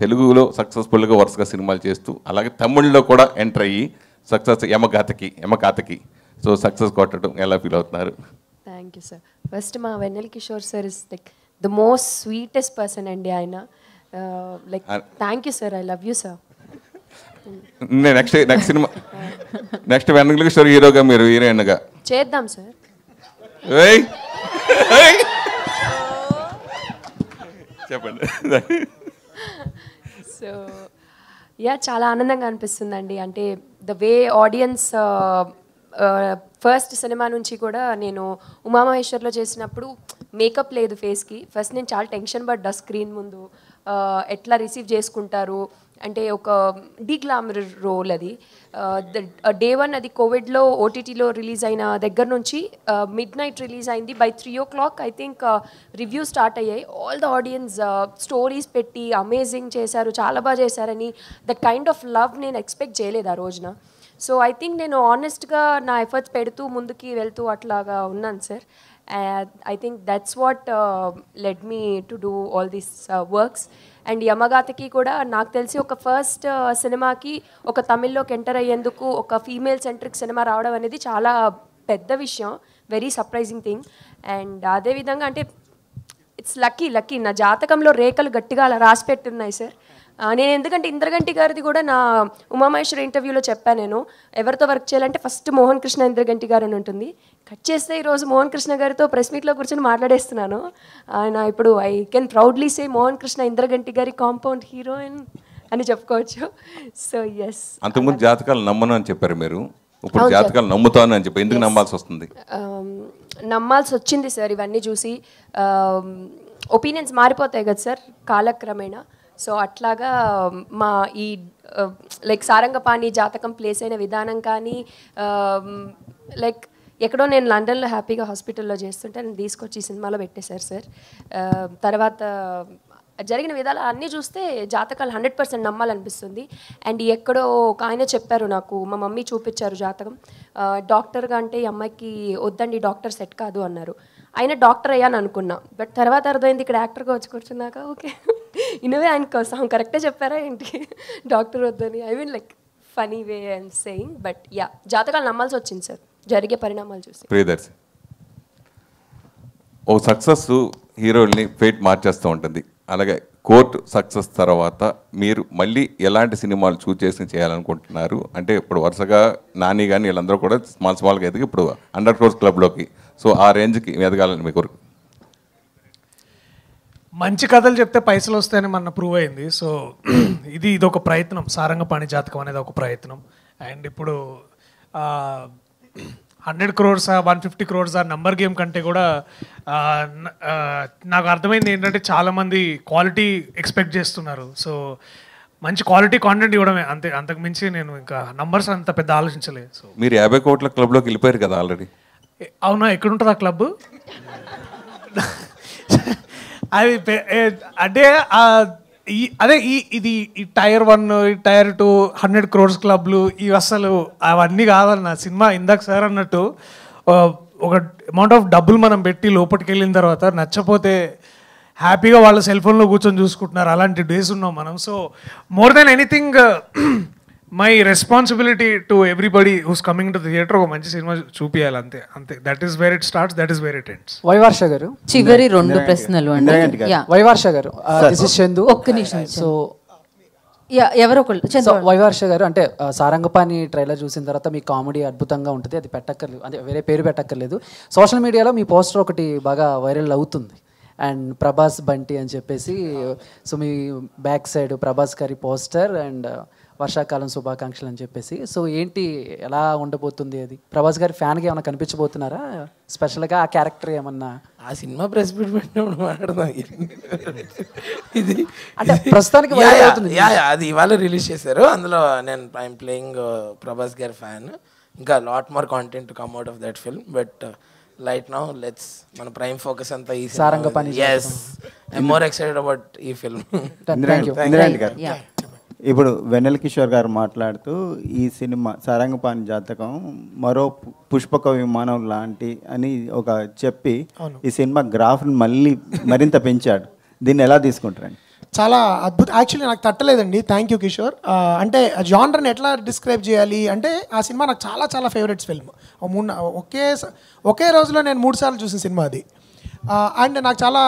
తెలుగులో సక్సెస్ఫుల్గా వరుసగా సినిమాలు చేస్తూ, అలాగే తమిళ్లో కూడా ఎంటర్ అయ్యి సక్సెస్ యమకాతకి సో సక్సెస్ కొట్టడం ఎలా ఫీల్ అవుతున్నారు? Thank you sir. ఫస్ట్ మా Vennela Kishore sir is like the most sweetest person అండి. ఆయన like thank you sir, I love you sir. Next సినిమా నెక్స్ట్ వెన్నెల కిషోర్ హీరోగా, మీరు హీరోయిన్గా చేద్దాం సార్. చెప్పండి. సో చాలా ఆనందంగా అనిపిస్తుందండి. అంటే the way audience first cinema నుంచి కూడా నేను ఉమామహేశ్వర్లో చేసినప్పుడు మేకప్ లేదు ఫేస్కి. ఫస్ట్ నేను చాలా టెన్షన్ పడ్డా స్క్రీన్ ముందు, ఎట్లా రిసీవ్ చేసుకుంటారు అంటే ఒక డీగ్లామర్ రోల్ అది. డే 1 అది కోవిడ్లో ఓటీటీలో రిలీజ్ అయిన దగ్గర నుంచి మిడ్ నైట్ రిలీజ్ అయింది. By 3 o'clock I think review start అయ్యాయి. ఆల్ ద ఆడియన్స్ స్టోరీస్ పెట్టి అమేజింగ్ చేశారు, చాలా బాగా చేశారని. దట్ కైండ్ ఆఫ్ లవ్ నేను ఎక్స్పెక్ట్ చేయలేదు ఆ రోజున. సో ఐ థింక్ నేను ఆనెస్ట్గా నా ఎఫర్ట్స్ పెడుతూ ముందుకి వెళ్తూ అట్లాగా ఉన్నాను sir. I think that's what led me to do all these works. And యమగాతకి కూడా నాకు తెలిసి ఒక ఫస్ట్ సినిమాకి ఒక తమిళ్లోకి ఎంటర్ అయ్యేందుకు ఒక ఫీమేల్ సెంట్రిక్ సినిమా రావడం అనేది చాలా పెద్ద విషయం, వెరీ సర్ప్రైజింగ్ థింగ్. అండ్ అదేవిధంగా అంటే ఇట్స్ లక్కీ నా జాతకంలో రేఖలు గట్టిగా అలా రాసి పెట్టున్నాయి సార్. నేను ఎందుకంటే ఇంద్రగంటి గారిది కూడా నా ఉమామహేశ్వర ఇంటర్వ్యూలో చెప్పాను, నేను ఎవరితో వర్క్ చేయాలంటే ఫస్ట్ మోహన్ కృష్ణ ఇంద్రగంటి గారు అని ఉంటుంది. కట్ చేస్తే ఈరోజు మోహన్ కృష్ణ గారితో ప్రెస్ మీట్లో కూర్చొని మాట్లాడేస్తున్నాను. ఆయన ఇప్పుడు I can proudly say Mohan Krishna Indraganti గారి కాంపౌండ్ హీరోయిన్ అని చెప్పుకోవచ్చు. So yes. అంతకుముందు జాతకాలు నమ్మను అని చెప్పారు మీరు, ఇప్పుడు జాతకాలు నమ్ముతాను అని చెప్పి ఎందుకు నమ్మాల్సి వస్తుంది? నమ్మాల్సి వచ్చింది సార్ ఇవన్నీ చూసి. ఒపీనియన్స్ మారిపోతాయి కదా సార్ కాలక్రమేణా. సో అట్లాగా మా ఈ లైక్ సారంగపాణి జాతకం ప్లేస్ అయిన విధానం కానీ, లైక్ ఎక్కడో నేను లండన్లో హ్యాపీగా హాస్పిటల్లో చేస్తుంటే నేను తీసుకొచ్చి ఈ సినిమాలో పెట్టేశారు సార్. తర్వాత జరిగిన విధాలు అన్నీ చూస్తే జాతకాలు 100% నమ్మాలనిపిస్తుంది. అండ్ ఎక్కడో ఒక ఆయన చెప్పారు నాకు, మా మమ్మీ చూపించారు జాతకం, డాక్టర్గా అంటే ఈ అమ్మాయికి వద్దండి, డాక్టర్ సెట్ కాదు అన్నారు. ఆయన డాక్టర్ అయ్యాను అనుకున్నా, బట్ తర్వాత అర్థమైంది ఇక్కడ యాక్టర్గా వచ్చి కూర్చున్నాక ఓకే ఇనవే ఆయన కోసం కరెక్టే చెప్పారా ఏంటి డాక్టర్ వద్దని. I mean like funny way I'm saying, but yeah జాతకాలు నమ్మాల్సి వచ్చింది సార్ జరిగే పరిణామాలు చూసి. ప్రియదర్శి, ఓ సక్సెస్ హీరోల్ని ఫేట్ మార్చేస్తూ ఉంటుంది. అలాగే కోర్టు సక్సెస్ తర్వాత మీరు మళ్ళీ ఎలాంటి సినిమాలు చూస్ చేసి చేయాలనుకుంటున్నారు? అంటే ఇప్పుడు వరుసగా నాని కానీ వీళ్ళందరూ కూడా స్మాల్గా ఎదిగి ఇప్పుడు 100 crores క్లబ్లోకి, సో ఆ రేంజ్కి ఎదగాలని మీ కోరిక. మంచి కథలు చెప్తే పైసలు వస్తాయని మన ప్రూవ్ అయింది. సో ఇదొక ప్రయత్నం, సారంగపాణి జాతకం అనేది ఒక ప్రయత్నం. అండ్ ఇప్పుడు 100 crores 150 crores నంబర్ గేమ్ కంటే కూడా నాకు అర్థమైంది ఏంటంటే చాలామంది క్వాలిటీ ఎక్స్పెక్ట్ చేస్తున్నారు. సో మంచి క్వాలిటీ కాంటెంట్ ఇవ్వడమే అంతే, అంతకు మించి నేను ఇంకా నంబర్స్ అంత పెద్ద ఆలోచించలేదు. సో మీరు 50 crores క్లబ్లోకి వెళ్ళిపోయారు కదా ఆల్రెడీ. అవునా, ఎక్కడుంటుంది ఆ క్లబ్? అది అంటే అదే ఇది ఈ Tier 1 Tier 2 100 crores క్లబ్లు ఇవి అసలు అవన్నీ కాదన్న. సినిమా ఇందాక సార్ అన్నట్టు ఒక అమౌంట్ ఆఫ్ డబ్బులు మనం పెట్టి లోపలికి వెళ్ళిన తర్వాత నచ్చపోతే హ్యాపీగా వాళ్ళ సెల్ ఫోన్లో కూర్చొని చూసుకుంటున్నారు. అలాంటి డేస్ ఉన్నాం మనం. So more than anything my responsibility to everybody who's coming to theatre ఒక మంచి సినిమా చూపించాలి, అంతే అంతే. That is where it starts, that is where it ends. వైవార్ష గారు, చివరి 2 ప్రశ్నలు అండి. వైవార్ష గారు, దిస్ ఇస్ చందు. ఒక్క నిమిషం. సో ఎవరో ఒకళ్ళు వైవార్ష గారు, అంటే సారంగపాణి ట్రైలర్ చూసిన తర్వాత మీ కామెడీ అద్భుతంగా ఉంటుంది, అది పెట్టక్కర్లేదు, అంటే వేరే పేరు పెట్టక్కర్లేదు. సోషల్ మీడియాలో మీ పోస్టర్ ఒకటి బాగా వైరల్ అవుతుంది, అండ్ ప్రభాస్ బంటి అని చెప్పేసి. సో మీ బ్యాక్ సైడ్ ప్రభాస్ గారి పోస్టర్ అండ్ వర్షాకాలం శుభాకాంక్షలు అని చెప్పేసి. సో ఏంటి, ఎలా ఉండబోతుంది అది? ప్రభాస్ గారి ఫ్యాన్కి ఏమైనా కనిపించబోతున్నారా స్పెషల్గా? ఆ క్యారెక్టర్ ఏమన్నా ఆ సినిమా ప్రెస్ మీట్ పెట్టినప్పుడు మాట్లాడదాం. ఇది అంటే ప్రస్తుతానికి అది ఇవాళ రిలీజ్ చేశారు. అందులో నేను ఐఎమ్ ప్లేయింగ్ ప్రభాస్ గారి ఫ్యాన్. ఇంకా lot more content to come out of that film, but right now let's మన ప్రైమ్ ఫోకస్ అంతా ఈ Sarangapani. yes I'm more excited about ఈ ఫిల్మ్. ఇప్పుడు వెన్నెల కిషోర్ గారు మాట్లాడుతూ ఈ సినిమా సారంగపాణి జాతకం మరో పుష్పక విమానం లాంటి అని ఒక చెప్పి ఈ సినిమా గ్రాఫ్ని మరింత పెంచాడు. దీన్ని ఎలా తీసుకుంటారండి? చాలా అద్భుతం. యాక్చువల్లీ నాకు తట్టలేదండి. Thank you Kishore. అంటే జానర్ని ఎట్లా డిస్క్రైబ్ చేయాలి అంటే, ఆ సినిమా నాకు చాలా చాలా ఫేవరెట్స్ ఫిల్మ్. ఒకే రోజులో నేను 3 సార్లు చూసిన సినిమా అది. అండ్ నాకు చాలా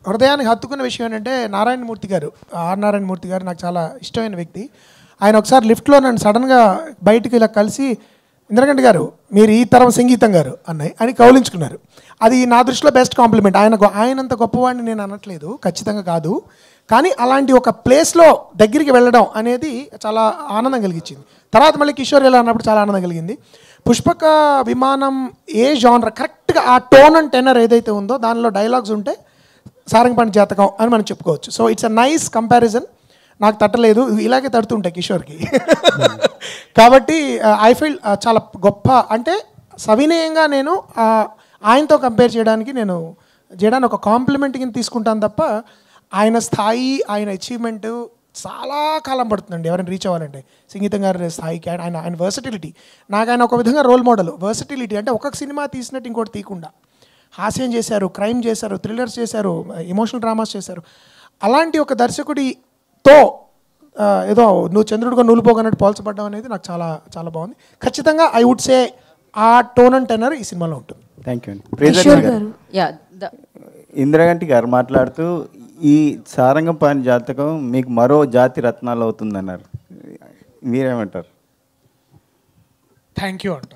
హృదయానికి హత్తుకున్న విషయం ఏంటంటే, నారాయణమూర్తి గారు, ఆర్ నారాయణమూర్తి గారు నాకు చాలా ఇష్టమైన వ్యక్తి. ఆయన ఒకసారి లిఫ్ట్లో నన్ను సడన్గా బయటికి ఇలా కలిసి, ఇంద్రగంటి గారు మీరు ఈ తరం సంగీతం గారు అన్నాయి అని కౌలించుకున్నారు. అది నా దృష్టిలో బెస్ట్ కాంప్లిమెంట్. ఆయనంత గొప్పవాడిని నేను అనట్లేదు, ఖచ్చితంగా కాదు, కానీ అలాంటి ఒక ప్లేస్లో దగ్గరికి వెళ్ళడం అనేది చాలా ఆనందం కలిగించింది. తర్వాత మళ్ళీ కిషోర్ ఇలా అన్నప్పుడు చాలా ఆనందం కలిగింది. పుష్పక విమానం ఏ జానర్ కరెక్ట్గా ఆ టోన్ అండ్ టెనర్ ఏదైతే ఉందో దానిలో డైలాగ్స్ ఉంటే సారంగపాణి జాతకం అని మనం చెప్పుకోవచ్చు. So it's a nice comparison. నాకు తట్టలేదు, ఇలాగే తడుతుంటాయి కిషోర్కి. కాబట్టి ఐ ఫీల్ చాలా గొప్ప, అంటే సవినయంగా నేను ఆయనతో కంపేర్ చేయడానికి ఒక కాంప్లిమెంట్ కింద తీసుకుంటాను తప్ప, ఆయన స్థాయి, ఆయన అచీవ్మెంట్ చాలా కాలం పడుతుందండి ఎవరైనా రీచ్ అవ్వాలంటే. సంగీతం గారి స్థాయికి ఆయన వర్సటిలిటీ, నాకు ఆయన ఒక విధంగా రోల్ మోడల్. వర్సటిలిటీ అంటే ఒక్కొక్క సినిమా తీసినట్టు ఇంకోటి తీయకుండా, హాస్యం చేశారు, క్రైమ్ చేశారు, థ్రిల్లర్స్ చేశారు, ఎమోషనల్ డ్రామాస్ చేశారు. అలాంటి ఒక దర్శకుడితో ఏదో నువ్వు చంద్రుడిగా నూలుపోగన్నట్టు పోల్చబడ్డం అనేది నాకు చాలా చాలా బాగుంది. ఖచ్చితంగా ఐ వుడ్ సే ఆ టోన్ అండ్ టెనర్ ఈ సినిమాలో ఉంటుంది. థ్యాంక్ యూ అండి. ఇంద్రగంటి గారు మాట్లాడుతూ ఈ సారంగపాణి జాతకం మీకు మరో జాతి రత్నాలు అవుతుందన్నారు, మీరేమంటారు? థ్యాంక్ యూ అంట.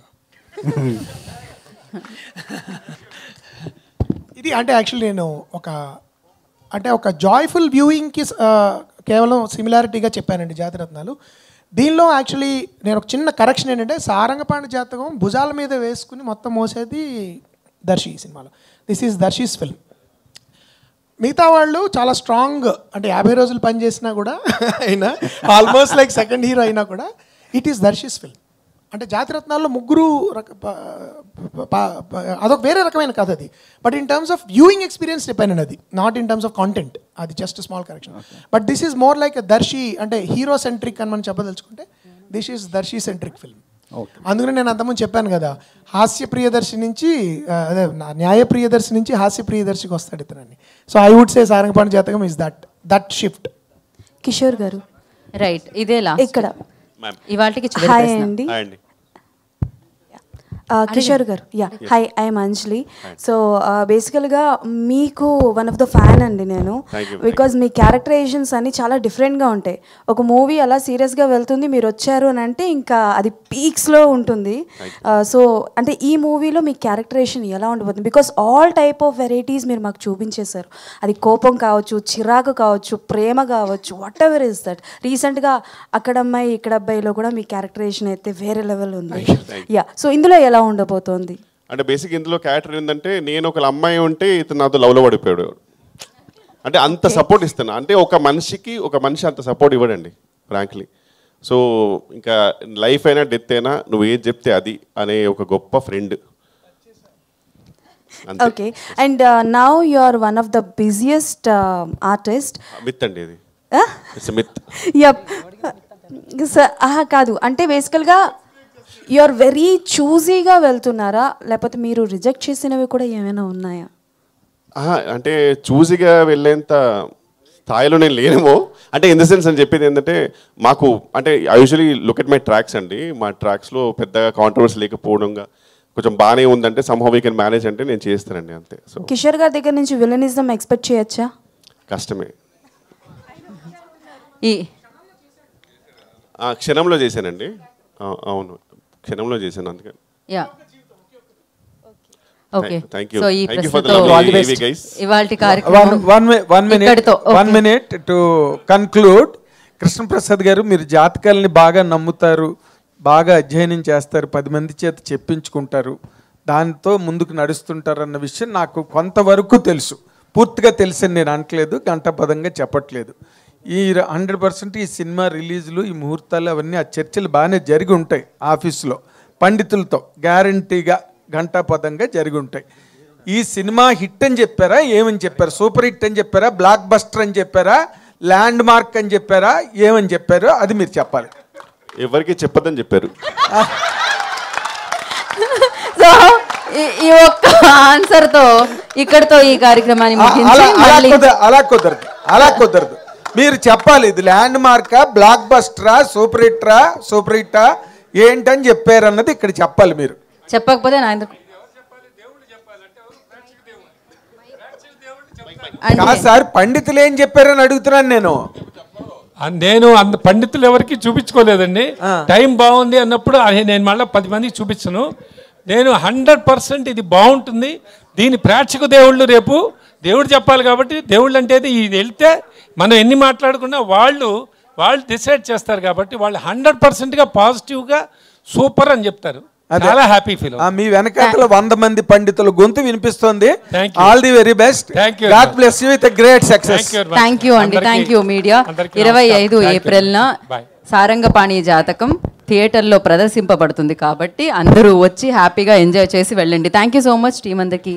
ఇది అంటే యాక్చువల్లీ నేను ఒక జాయ్ఫుల్ వ్యూయింగ్కి కేవలం సిమిలారిటీగా చెప్పానండి జాతిరత్నాలు. దీనిలో యాక్చువల్లీ నేను ఒక చిన్న కరెక్షన్ ఏంటంటే, సారంగపాణి జాతకం భుజాల మీద వేసుకుని మొత్తం మోసేది దర్శి ఈ సినిమాలో. This is Darshi's film. మిగతా వాళ్ళు చాలా స్ట్రాంగ్, అంటే 50 రోజులు పనిచేసినా కూడా అయినా ఆల్మోస్ట్ లైక్ సెకండ్ హీరో అయినా కూడా ఇట్ ఈస్ దర్శీస్ ఫిల్మ్. అంటే జాతిరత్నాల్లో ముగ్గురు అదొక వేరే రకమైన కథ అది. But in terms of viewing experience చెప్పాను అది, not in terms of content. అది just small correction. But this is more like Darshi, అంటే హీరో సెంట్రిక్ అని మనం చెప్పదలుచుకుంటే this is Darshi centric film. అందుకని నేను అంతకుముందు చెప్పాను కదా, హాస్య ప్రియదర్శి నుంచి అదే న్యాయ ప్రియదర్శి నుంచి హాస్య ప్రియదర్శికి వస్తాడు ఇతనని. So I would say Sarangapani Jathakam is that shift. Kishore గారు రైట్, ఇదేలా ఇక్కడ ఇవాళకి చివరి హాయ్ ప్రశ్న. అండి. హాయ్ అండి. కిషోర్ గారు హాయ్ ఐఎమ్ అంజలి. సో బేసికల్గా మీకు వన్ ఆఫ్ ద ఫ్యాన్ అండి నేను, బికాజ్ మీ క్యారెక్టరైజేషన్స్ అన్ని చాలా డిఫరెంట్గా ఉంటాయి. ఒక మూవీ అలా సీరియస్గా వెళ్తుంది, మీరు వచ్చారు అని అంటే ఇంకా అది పీక్స్లో ఉంటుంది. సో అంటే ఈ మూవీలో మీ క్యారెక్టరైజేషన్ ఎలా ఉండబోతుంది? Because all type of varieties మీరు మాకు చూపించేశారు. అది కోపం కావచ్చు, చిరాకు కావచ్చు, ప్రేమ కావచ్చు, వాట్ ఎవర్ ఇస్ దట్. రీసెంట్గా అక్కడ అమ్మాయి ఇక్కడ అబ్బాయిలో కూడా మీ క్యారెక్టరైజేషన్ అయితే వేరే లెవెల్ ఉంది. సో ఇందులో ఎలా ఉండబోతోంది? అంటే బేసిక్ ఇందులో క్యారెక్టర్ ఏంటంటే, నేను ఒక అమ్మాయి ఉంటే ఇతను నాతో లవ్లో పడిపోయాడు. అంటే అంత సపోర్ట్ ఇస్తున్నా. అంటే ఒక మనిషి అంత సపోర్ట్ ఇవ్వడండి ఫ్రాంక్లీ. సో ఇంకా లైఫ్ అయినా డెత్ అయినా నువ్వు ఏది చెప్తే అది అనే ఒక గొప్ప friend. Okay, and now you are one of the busiest artist. Myth అండి ఇది. మిత్. Yup sir. కాదు అంటే బేసికల్గా యు ఆర్ వెరీ చూజీగా వెళ్తున్నారా, లేకపోతే మీరు రిజెక్ట్ చేసినవి కూడా ఏమైనా ఉన్నాయా? అంటే చూసిగా వెళ్ళేంత స్థాయిలో నేను లేనేమో. అంటే ఇన్ ద సెన్స్ అని చెప్పేది ఏంటంటే, మాకు అంటే I usually look at my tracks అండి. మా ట్రాక్స్లో పెద్దగా కాంట్రవర్సీ లేకపోవడంగా కొంచెం బాగానే ఉందంటే సమ్హౌ వీ కెన్ మేనేజ్ అంటే నేను చేస్తానండి అంతే. సో కిషోర్ గారి దగ్గర నుంచి విలనిజం ఎక్స్పెక్ట్ చేయొచ్చా? కష్టమే. క్షణంలో చేశానండి. అవును, క్షణంలో చేశాను అందుకని. Yeah okay, thank you. So ఈ థ్యాంక్ యూ ఫర్ ద ప్రశ్నతో లవ్లీ గైస్. ఇవాల్టి కార్యక్రమం one minute to conclude. Krishnaprasad గారు, మీరు జాతకాలని బాగా నమ్ముతారు, బాగా అధ్యయనం చేస్తారు, 10 మంది చేత చెప్పించుకుంటారు, దాంతో ముందుకు నడుస్తుంటారు అన్న విషయం నాకు కొంతవరకు తెలుసు. పూర్తిగా తెలుసని నేను అనట్లేదు, గంటపదంగా చెప్పట్లేదు. ఈ 100% ఈ సినిమా రిలీజులు, ఈ ముహూర్తాలు అవన్నీ ఆ చర్చలు బాగానే జరిగి ఉంటాయి ఆఫీసులో పండితులతో, గ్యారంటీగా ఘంటాపదంగా జరిగి ఉంటాయి. ఈ సినిమా హిట్ అని చెప్పారా, ఏమని చెప్పారు? సూపర్ హిట్ అని చెప్పారా, బ్లాక్ బస్టర్ అని చెప్పారా, ల్యాండ్ మార్క్ అని చెప్పారా, ఏమని చెప్పారు? అది మీరు చెప్పాలి. ఎవరికి చెప్పదని చెప్పారు. సో ఈ ఒక్క ఆన్సర్తో ఇక్కడతో ఈ కార్యక్రమాన్ని ముగించి అలా కుదరదు. మీరు చెప్పాలి, ఇది ల్యాండ్ మార్కా, బ్లాక్ బస్టరా, సూపర్ హిట్టా ఏంటని చెప్పారు అన్నది ఇక్కడ చెప్పాలి. మీరు చెప్పకపోతే సార్ పండితులు ఏం చెప్పారని అడుగుతున్నాను నేను. నేను పండితులు ఎవరికి చూపించుకోలేదండి. టైం బాగుంది అన్నప్పుడు నేను మళ్ళీ 10 మందికి చూపించను. నేను 100% ఇది బాగుంటుంది, దీని ప్రేక్షక దేవుళ్ళు రేపు దేవుడు చెప్పాలి. కాబట్టి దేవుళ్ళు అంటే ఇది వెళ్తే మనం ఎన్ని మాట్లాడుకున్నా వాళ్ళు డిసైడ్ చేస్తారు. కాబట్టి వాళ్ళు 100%గా పాజిటివ్గా సూపర్ అని చెప్తారు. చాలా హ్యాపీ ఫీల్. మీ వెనకాల 100 మంది పండితుల గొంతు వినిపిస్తుంది. All the very best. God bless you with a great success. Thank you అండి. Thank you media. 25 ఏప్రిల్న సారంగపాణి జాతకం థియేటర్లో ప్రదర్శింపబడుతుంది కాబట్టి అందరూ వచ్చి హ్యాపీగా ఎంజాయ్ చేసి వెళ్ళండి. Thank you so much team అందరికీ.